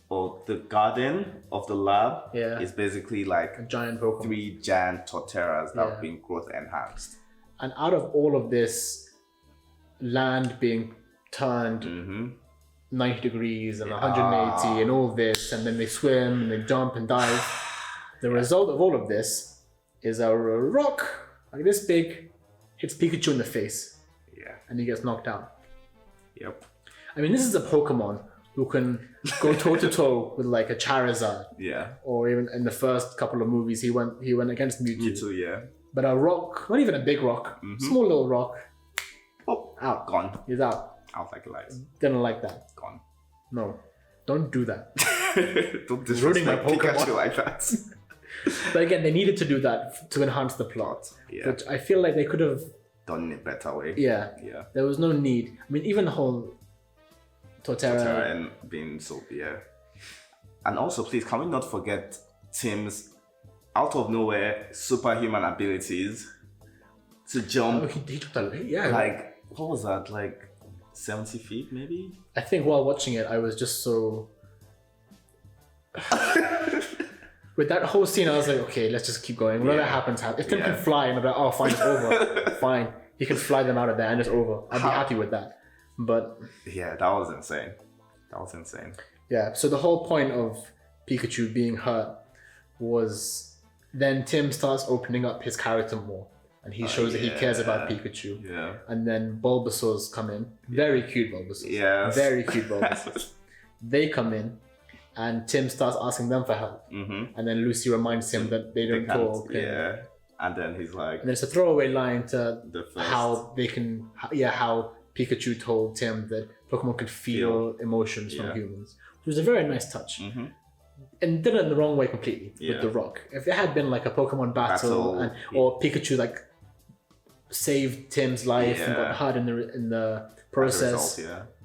or the garden of the lab is basically like a giant Pokemon. 3 giant Torterras that have been growth enhanced. And out of all of this, land being turned 90 degrees and 180 and all this, and then they swim and they jump and dive. The result of all of this is a rock like this big hits Pikachu in the face. Yeah. And he gets knocked out. Yep. I mean, this is a Pokemon who can go toe to toe with like a Charizard. Yeah. Or even in the first couple of movies, he went against Mewtwo. Mewtwo, yeah. But a rock, not even a big rock, small little rock. Oh, out. Gone. He's out. Out like lights. Didn't like that. Gone. No, don't do that. Don't disrespect my Pokemon Pikachu like that. But again, they needed to do that to enhance the plot. Yeah. Which I feel like they could have done it better way. Yeah. Yeah. There was no need. I mean, even the whole Torterra and being so And also, please, can we not forget Tim's out of nowhere superhuman abilities to jump? Oh, he took that. Yeah. Like, what was that? Like 70 feet, maybe? I think while watching it, I was just so. With that whole scene, I was like, okay, let's just keep going. Whatever happens. If Tim can fly, and I'm like, oh, fine, it's over. Fine. He can fly them out of there and it's over. I'd be happy with that. But. Yeah, that was insane. Yeah, so the whole point of Pikachu being hurt was then Tim starts opening up his character more. And he shows that he cares about Pikachu. Yeah. And then Bulbasaur's come in. Very cute Bulbasaur. Yes. Very cute Bulbasaur. They come in. And Tim starts asking them for help. Mm-hmm. And then Lucy reminds him that they don't talk. Yeah. And then he's like... And there's a throwaway line to how Pikachu told Tim that Pokemon could feel emotions from humans. Which was a very nice touch. Mm-hmm. And did it in the wrong way completely with the rock. If it had been like a Pokemon battle or Pikachu like saved Tim's life and got hurt in the process,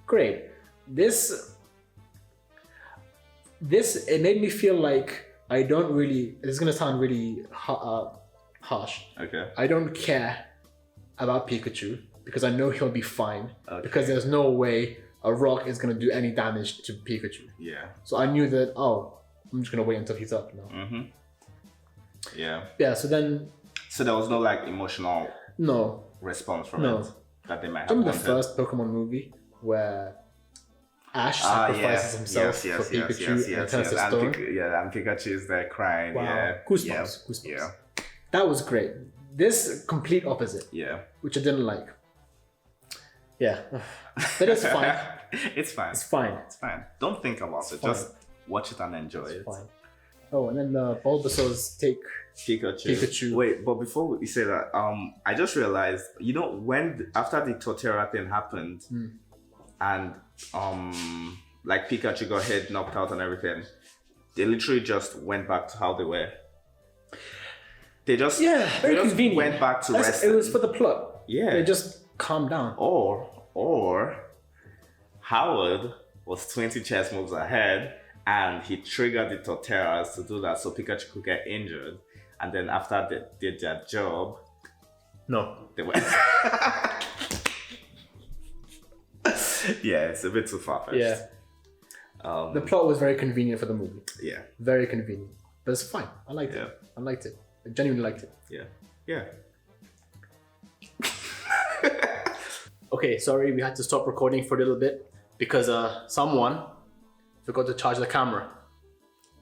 great. This it made me feel like I don't really. This is gonna sound really harsh. Okay. I don't care about Pikachu because I know he'll be fine. Okay. Because there's no way a rock is gonna do any damage to Pikachu. Yeah. So I knew that. Oh, I'm just gonna wait until he's up now. Mm-hmm. Yeah. Yeah. So then. So there was no like emotional. No. Response from it that they might have. Remember the first Pokemon movie where Ash sacrifices himself for Pikachu and turns to stone? And Pikachu is there crying. Wow. Yeah. Goosebumps. Yeah. That was great. This complete opposite. Yeah. Which I didn't like. Yeah. But it's fine. It's fine. It's fine. It's fine. Don't think about it. Just watch it and enjoy it. Fine. Oh, and then the Bulbasaurs take Pikachu. Wait, but before you say that, I just realized, when after the Torterra thing happened, and like Pikachu got head knocked out and everything, they literally just went back to how they were. They just very convenient. Went back to resting. It was for the plot. Yeah, they just calmed down. Or Howard was 20 chess moves ahead. And he triggered the Torterras to do that so Pikachu could get injured. And then after they did their job... No. They went... Yeah, it's a bit too far-fetched. Yeah. The plot was very convenient for the movie. Yeah. Very convenient. But it's fine. I liked it. I liked it. I genuinely liked it. Yeah. Yeah. Okay, sorry, we had to stop recording for a little bit because someone forgot to charge the camera.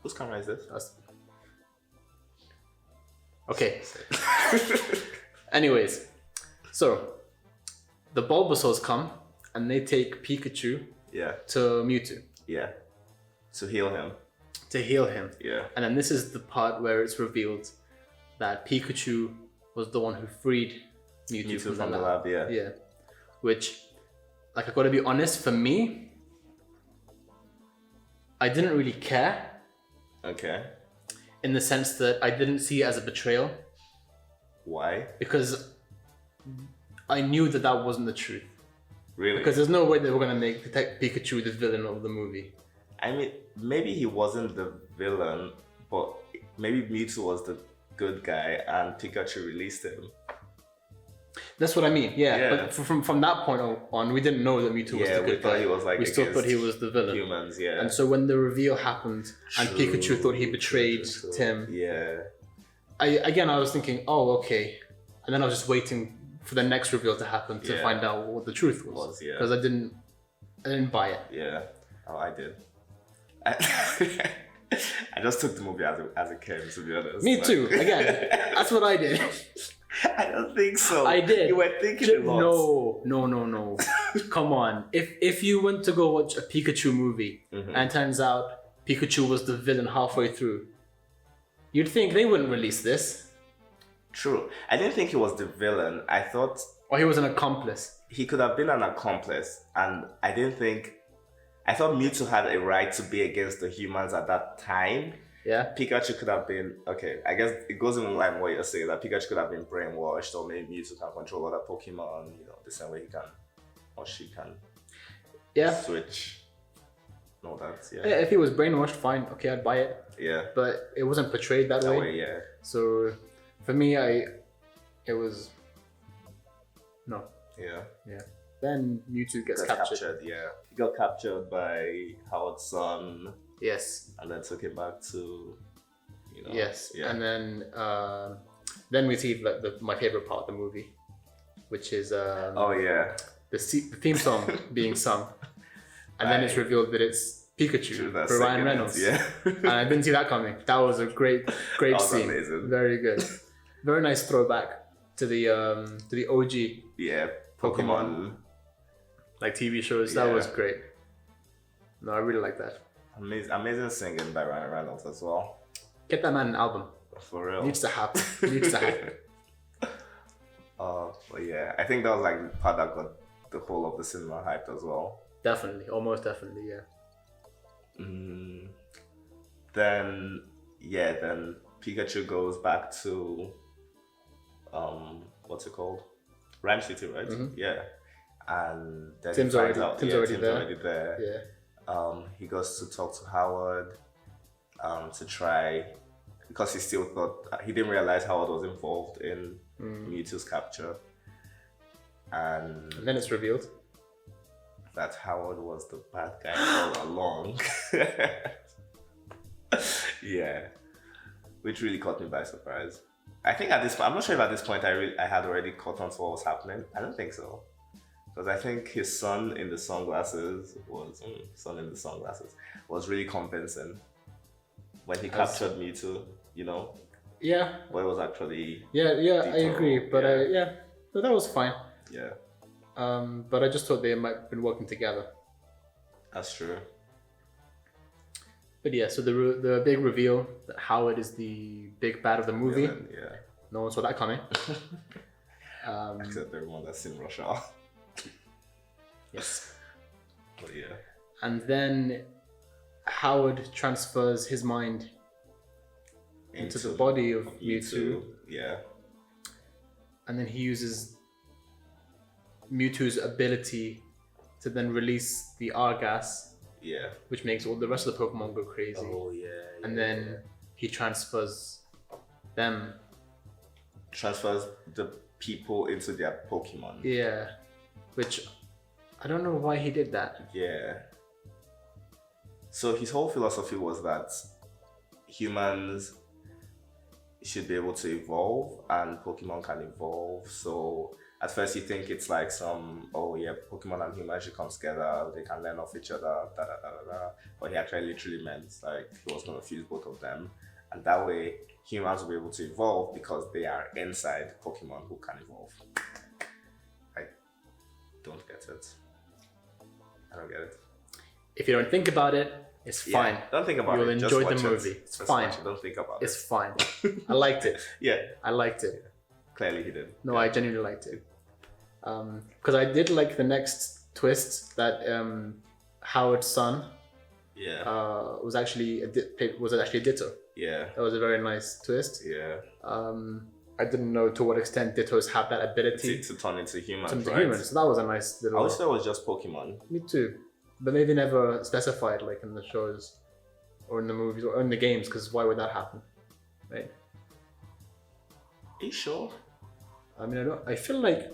Whose camera is this? Okay. Anyways, so the Bulbasaurs come and they take Pikachu to Mewtwo. Yeah. To heal him. Yeah. And then this is the part where it's revealed that Pikachu was the one who freed Mewtwo from the lab. Yeah. Which, like, I gotta be honest, for me, I didn't really care. Okay. In the sense that I didn't see it as a betrayal. Why? Because I knew that wasn't the truth. Really? Because there's no way they were going to make Pikachu the villain of the movie. I mean, maybe he wasn't the villain, but maybe Mewtwo was the good guy and Pikachu released him. That's what I mean, But from that point on, we didn't know that Mewtwo was the good guy. He was like we still thought he was the villain. Humans, And so when the reveal happened and Pikachu thought he betrayed Tim, I was thinking, oh, okay. And then I was just waiting for the next reveal to happen to find out what the truth was. Because I didn't buy it. Yeah. Oh, I did. I just took the movie as it came, to be honest. Me too. Again, that's what I did. I don't think so. I did. You were thinking a lot. No. Come on. If you went to go watch a Pikachu movie and it turns out Pikachu was the villain halfway through, you'd think they wouldn't release this. True. I didn't think he was the villain. I thought... Or he was an accomplice. He could have been an accomplice. And I thought Mewtwo had a right to be against the humans at that time. Yeah. Pikachu could have been... Okay, I guess it goes in line with what you're saying, that Pikachu could have been brainwashed, or maybe Mewtwo can control other Pokemon, the same way he can, or she can. Yeah. Switch. No, that's... Yeah. If he was brainwashed, fine. Okay, I'd buy it. Yeah. But it wasn't portrayed that way. Yeah. So, for me, it was... No. Yeah. Yeah. Then Mewtwo gets captured. Yeah. He got captured by Howard's son. Yes. And then took him back to, Yes. Yeah. And then we see my favorite part of the movie, which is the theme song being sung, and then it's revealed that it's Pikachu for Ryan Reynolds. Yeah. And I didn't see that coming. That was a great scene. Amazing. Very good. Very nice throwback to the OG. Yeah. Pokemon. Like TV shows. That was great. No, I really like that. Amazing singing by Ryan Reynolds as well. Get that man an album. For real. Needs to happen. But yeah, I think that was like the part that got the whole of the cinema hyped as well. Definitely, almost definitely, yeah. Then Pikachu goes back to what's it called? Rhyme City, right? Mm-hmm. Yeah. And then Tim's already there. Yeah. He goes to talk to Howard to try, because he still thought, he didn't realize Howard was involved in Mewtwo's capture. And then it's revealed that Howard was the bad guy all along. Yeah. Which really caught me by surprise. I think at this point, I'm not sure if at this point I had already caught on to what was happening. I don't think so. Because I think his son in the sunglasses was really convincing when he captured Mewtwo, Yeah. But it was actually... Yeah, I agree. But so that was fine. Yeah. But I just thought they might have been working together. That's true. But yeah, so the big reveal that Howard is the big bad of the movie. Yeah. No one saw that coming. Except everyone that's in Russia. Yes. But yeah. And then Howard transfers his mind into the body of Mewtwo. Yeah. And then he uses Mewtwo's ability to then release the R gas. Yeah. Which makes all the rest of the Pokemon go crazy. Oh yeah. And then he transfers them. Transfers the people into their Pokemon. Yeah. Which I don't know why he did that. Yeah. So his whole philosophy was that humans should be able to evolve and Pokemon can evolve. So at first you think it's like Pokemon and humans should come together, they can learn off each other, But he actually literally meant like he was going to fuse both of them. And that way humans will be able to evolve because they are inside Pokemon who can evolve. I don't get it. I don't get it. If you don't think about it, it's fine. Don't think about it. You'll enjoy the movie. It's fine. Don't think about it. It's fine. I liked it. Yeah. I liked it. Clearly he did. No, I genuinely liked it. Because I did like the next twist that Howard's son was actually a Ditto. Yeah. That was a very nice twist. Yeah. I didn't know to what extent Dittos have that ability to turn into humans. So that was a nice little... I wish that was just Pokemon. Me too. But maybe never specified like in the shows or in the movies or in the games, because why would that happen? Right? Are you sure? I mean, I feel like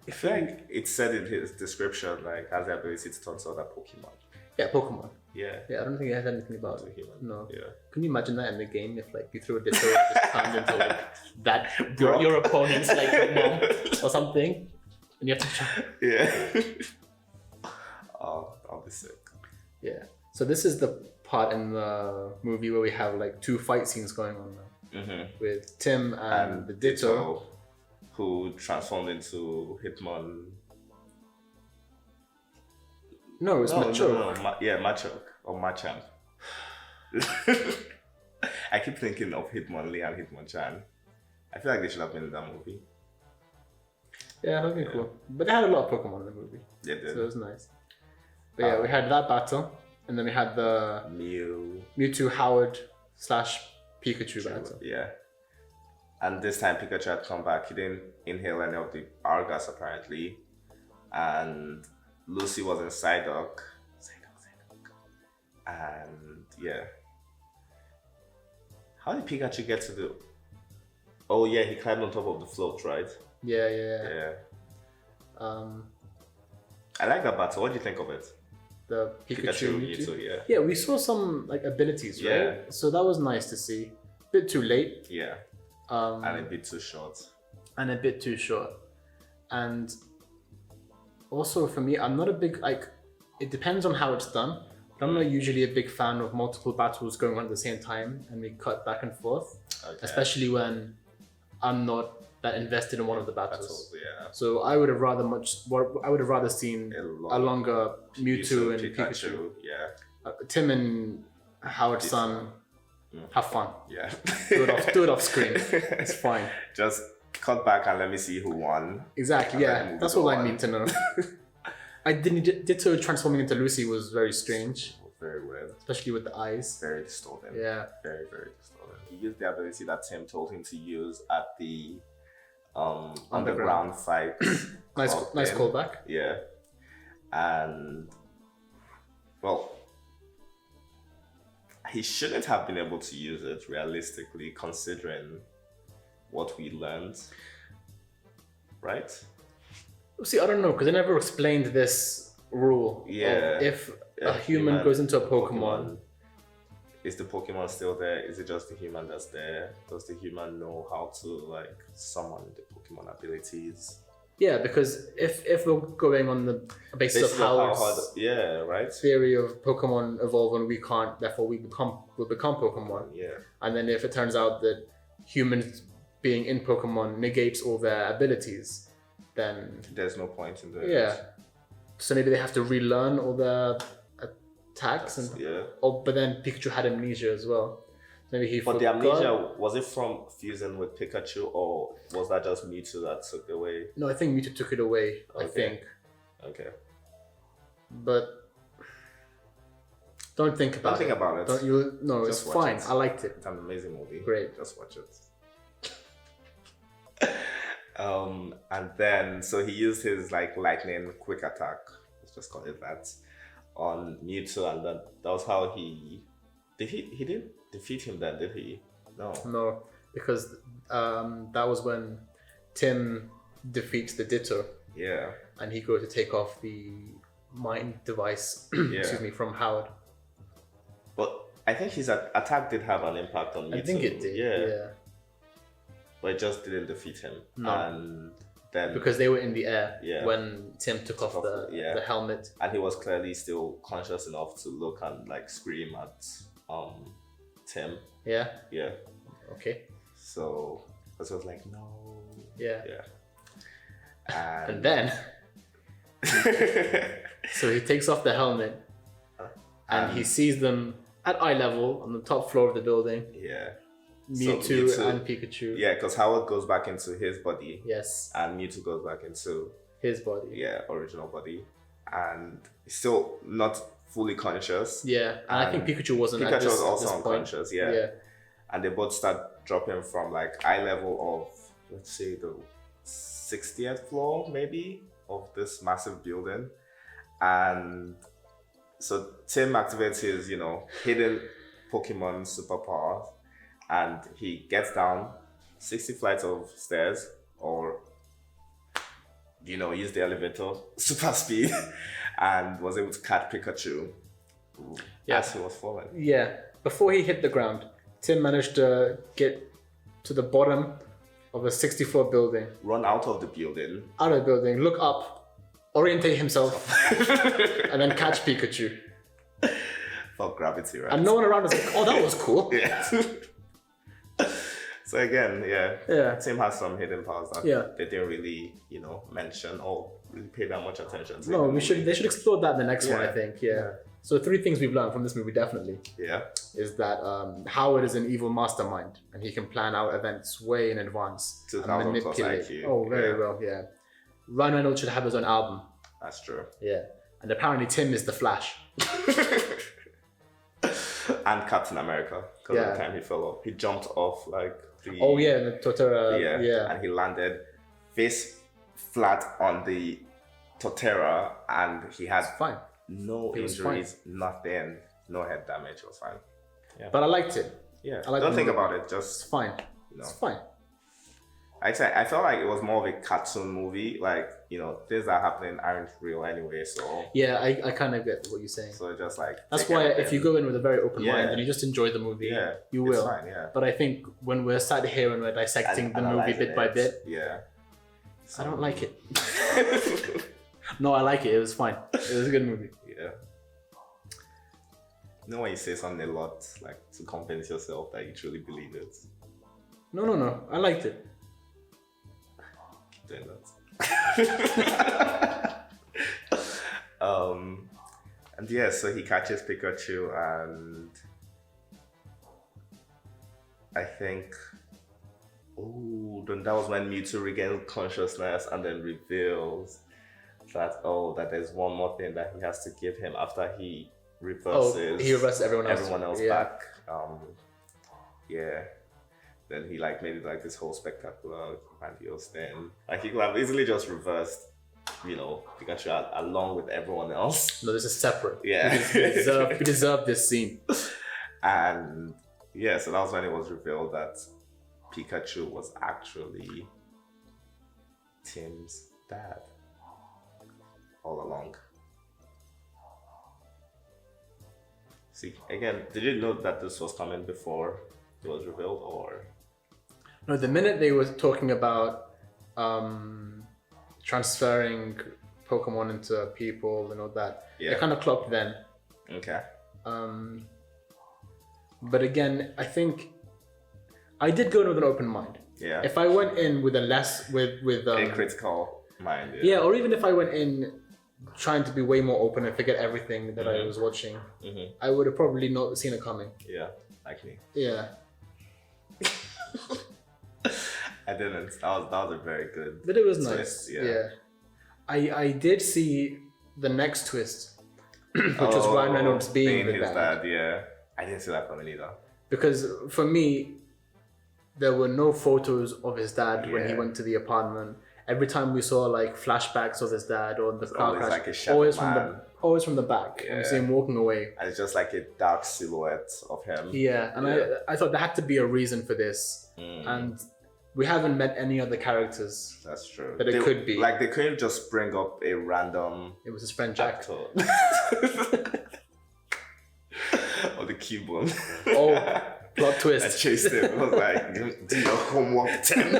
it said in his description, like, has the ability to turn to other Pokemon. Yeah, Pokemon. Yeah. Yeah, I don't think it has anything about it. Human. No. Yeah. Can you imagine that in the game if like you threw a Ditto and just turned into like that your opponent's like mom or something, and you have to try. Yeah. Oh, I'll be sick. Yeah. So this is the part in the movie where we have like two fight scenes going on now with Tim and the Ditto, who transformed into Hitmon. No, it's Machoke. Machoke or Machamp. I keep thinking of Hitmonlee and Hitmonchan. I feel like they should have been in that movie. Yeah, that'd be cool. But they had a lot of Pokemon in the movie. They did. So it was nice. But yeah, we had that battle, and then we had the Mewtwo Howard / Pikachu battle. Yeah. And this time Pikachu had come back. He didn't inhale any of the Argas apparently. And Lucy was in Psyduck. And yeah. How did Pikachu get to the... Oh yeah, he climbed on top of the float, right? Yeah. I like that battle. What do you think of it? The Pikachu Mewtwo, yeah. Yeah, we saw some like abilities, right? Yeah. So that was nice to see. Bit too late. Yeah. And a bit too short. And also for me, I'm not a big it depends on how it's done. I'm not usually a big fan of multiple battles going on at the same time and we cut back and forth. Okay. Especially when I'm not that invested in one of the battles. Yeah. So I would have rather seen a longer Mewtwo and Pikachu. Yeah. Tim and Howard's son have fun. Yeah. do it off screen. It's fine. Just cut back and let me see who won. Exactly. Yeah. That's all I need to know. Ditto transforming into Lucy was very strange. Very weird. Especially with the eyes. Very distorted. Yeah. Very, very distorted. He used the ability that Tim told him to use at the underground fight. nice callback. Yeah. And well, he shouldn't have been able to use it realistically, considering what we learned. Right? See, I don't know, because they never explained this rule. Yeah. If a human goes into a Pokemon, is the Pokemon still there? Is it just the human that's there? Does the human know how to summon the Pokemon abilities? Yeah, because if we're going on the basis of Howard's theory of Pokemon evolve and we can't, therefore we'll become Pokemon. Yeah. And then if it turns out that humans being in Pokemon negates all their abilities, then there's no point in that. Yeah. So maybe they have to relearn all their attacks but then Pikachu had amnesia as well. Maybe he forgot. But the amnesia, was it from fusing with Pikachu or was that just Mewtwo that took it away? No, I think Mewtwo took it away, I think. Okay. But don't think about it. Don't you? No, just it's fine. I liked it. It's an amazing movie. Great. Just watch it. And then, so he used his lightning quick attack, let's just call it that, on Mewtwo, and that was how he didn't defeat him then, did he? No, because that was when Tim defeats the Ditto. Yeah. And he goes to take off the mind device, from Howard. But I think his attack did have an impact on Mewtwo. I think it did. Yeah. But it just didn't defeat him. No. And then because they were in the air when Tim took off the helmet. And he was clearly still conscious enough to look and scream at Tim. Yeah. Yeah. Okay. So I was like, no. Yeah. Yeah. And then so he takes off the helmet and he sees them at eye level on the top floor of the building. Yeah. Mewtwo and Pikachu. Yeah, because Howard goes back into his body. Yes. And Mewtwo goes back into his body. Yeah, original body. And he's still not fully conscious. Yeah, and I think Pikachu wasn't. Pikachu was also unconscious, yeah. And they both start dropping from eye level of, let's say, the 60th floor, maybe, of this massive building. And so Tim activates his, hidden Pokemon superpower. And he gets down 60 flights of stairs or, use the elevator, super speed, and was able to catch Pikachu as he was falling. Yeah. Before he hit the ground, Tim managed to get to the bottom of a 60-floor building. Run out of the building. Look up, orientate himself, and then catch Pikachu. For gravity, right? And no one around was like, oh, that was cool. Yeah. So again, Tim has some hidden powers that they didn't really, mention or really pay that much attention to. No, they should explore that in the next one, I think. Yeah. So 3 things we've learned from this movie definitely. Yeah. Is that Howard is an evil mastermind and he can plan out events way in advance and manipulate. Oh, very well, yeah. Ryan Reynolds should have his own album. That's true. Yeah. And apparently Tim is the Flash. And Captain America, because at the time he fell off. He jumped off like the... Oh yeah, the Totera. Yeah. And he landed face flat on the Totera and he had no injuries, nothing, no head damage. It was fine. Yeah. But I liked it. Yeah. Don't think about it. Just... It's fine. It's fine. I felt like it was more of a cartoon movie. Like, things that are happening aren't real anyway, so... Yeah, I kind of get what you're saying. So just like... That's why if you go in with a very open mind and you just enjoy the movie, you will. It's fine, yeah. But I think when we're sat here and we're dissecting the movie bit by bit... Yeah. I don't like it. No, I like it. It was fine. It was a good movie. Yeah. When you say something a lot, like to convince yourself that you truly believe it. No. I liked it. Keep doing that. And yeah, so he catches Pikachu and I think then that was when Mewtwo regains consciousness and then reveals that there's one more thing that he has to give him after he reverses. He reverses everyone else back. Then he made it like this whole spectacular, grandiose thing. Like he could have easily just reversed, Pikachu along with everyone else. No, this is separate. Yeah. We deserve this scene. And yeah, so that was when it was revealed that Pikachu was actually Tim's dad all along. See, again, did you know that this was coming before it was revealed, or? No, the minute they were talking about transferring Pokemon into people and all that, it kind of clocked then. Okay. But again, I think I did go in with an open mind. Yeah. If I went in with a critical mind. Yeah, or even if I went in trying to be way more open and forget everything that I was watching, I would have probably not seen it coming. Yeah, actually. Yeah. I didn't. That was a very good. But it was twist, nice. Yeah. I did see the next twist, which was Ryan Reynolds being his dad. Yeah, I didn't see that coming either. Because for me, there were no photos of his dad when he went to the apartment. Every time we saw flashbacks of his dad or the car crash, always from the back. Yeah. And we see him walking away. And it's just like a dark silhouette of him. Yeah, and I thought there had to be a reason for this. And we haven't met any other characters. That's true. That it could be. Like they couldn't just bring up a random... It was his friend Jack. Or the cube one. Oh, plot twist. I chased him. I was like, do your homework, Tim.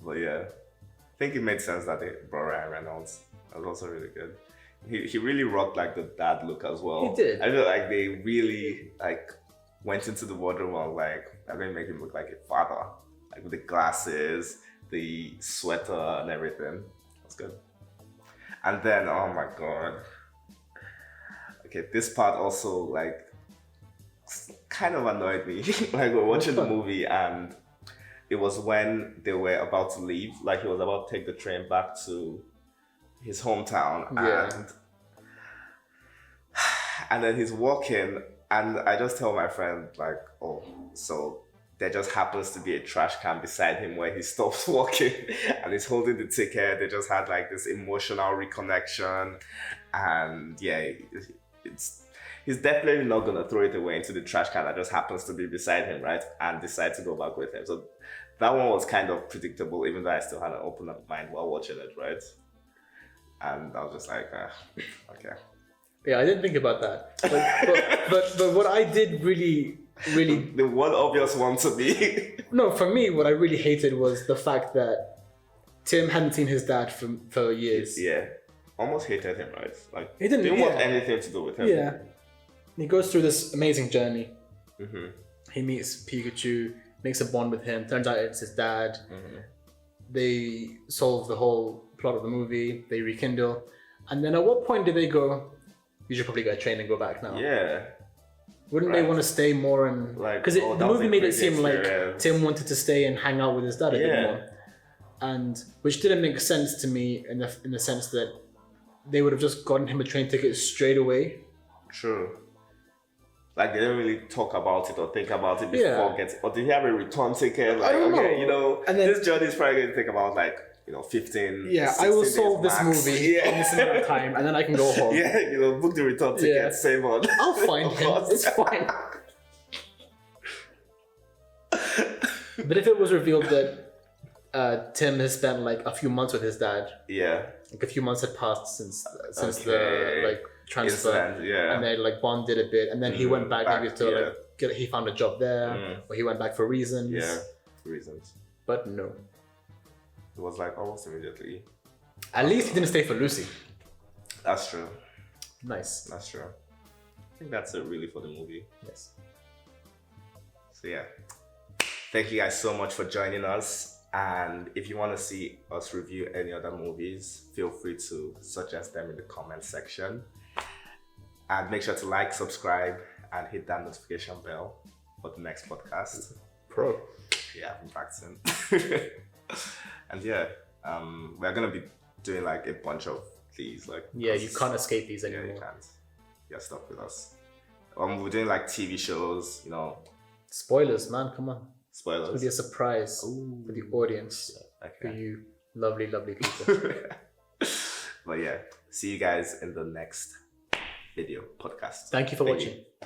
But yeah, I think it made sense that they brought Ryan Reynolds. That was also really good. He really rocked the dad look as well. He did. I feel like they really went into the wardrobe and was like, I'm gonna make him look like a father, with the glasses, the sweater, and everything. That's good. And then, oh my god. Okay, this part also kind of annoyed me. We're watching the movie and it was when they were about to leave. He was about to take the train back to his hometown. Yeah. And then he's walking and I just tell my friend so there just happens to be a trash can beside him where he stops walking and he's holding the ticket. They just had this emotional reconnection. And yeah, he's definitely not gonna throw it away into the trash can that just happens to be beside him, right? And decide to go back with him. So that one was kind of predictable, even though I still had an open mind while watching it, right? And I was just like, okay. Yeah, I didn't think about that. But what I did really the one obvious one to me. No, for me, what I really hated was the fact that Tim hadn't seen his dad for years. Yeah. Almost hated him, right? He didn't want anything to do with him. Yeah. He goes through this amazing journey. Mm-hmm. He meets Pikachu, makes a bond with him. Turns out it's his dad. Mm-hmm. they solve the whole plot of the movie. They rekindle, and then at what point do they go? You should probably get a train and go back now. Yeah. Wouldn't they want to stay more and because the movie made it seem like Tim wanted to stay and hang out with his dad a bit more, and which didn't make sense to me in the sense that they would have just gotten him a train ticket straight away. True. Like they didn't really talk about it or think about it before getting. Or did he have a return ticket? Like, okay, know. And then, this journey is probably going to take about 15. Yeah, I will solve this movie in this amount of time, and then I can go home. Yeah, book the return ticket, save on. I'll find him. It's fine. But if it was revealed that Tim has spent a few months with his dad. Yeah. A few months had passed since the transfer, and they bonded a bit, and then he went back maybe to he found a job there, or he went back for reasons. Yeah, reasons. But no, it was almost immediately. At least he didn't stay for Lucy. That's true. Nice. That's true. I think that's it really for the movie. Yes. So yeah, thank you guys so much for joining us. And if you want to see us review any other movies, feel free to suggest them in the comment section. And make sure to like, subscribe, and hit that notification bell for the next podcast. Pro. Yeah, I'm practicing. And we're going to be doing a bunch of these. You can't escape these anymore. Yeah, you can't. You're stuck with us. We're doing TV shows, Spoilers, man, come on. Spoilers. It's going to be a surprise for the audience, for you lovely, lovely people. But yeah, see you guys in the next video podcast. Thank you for watching.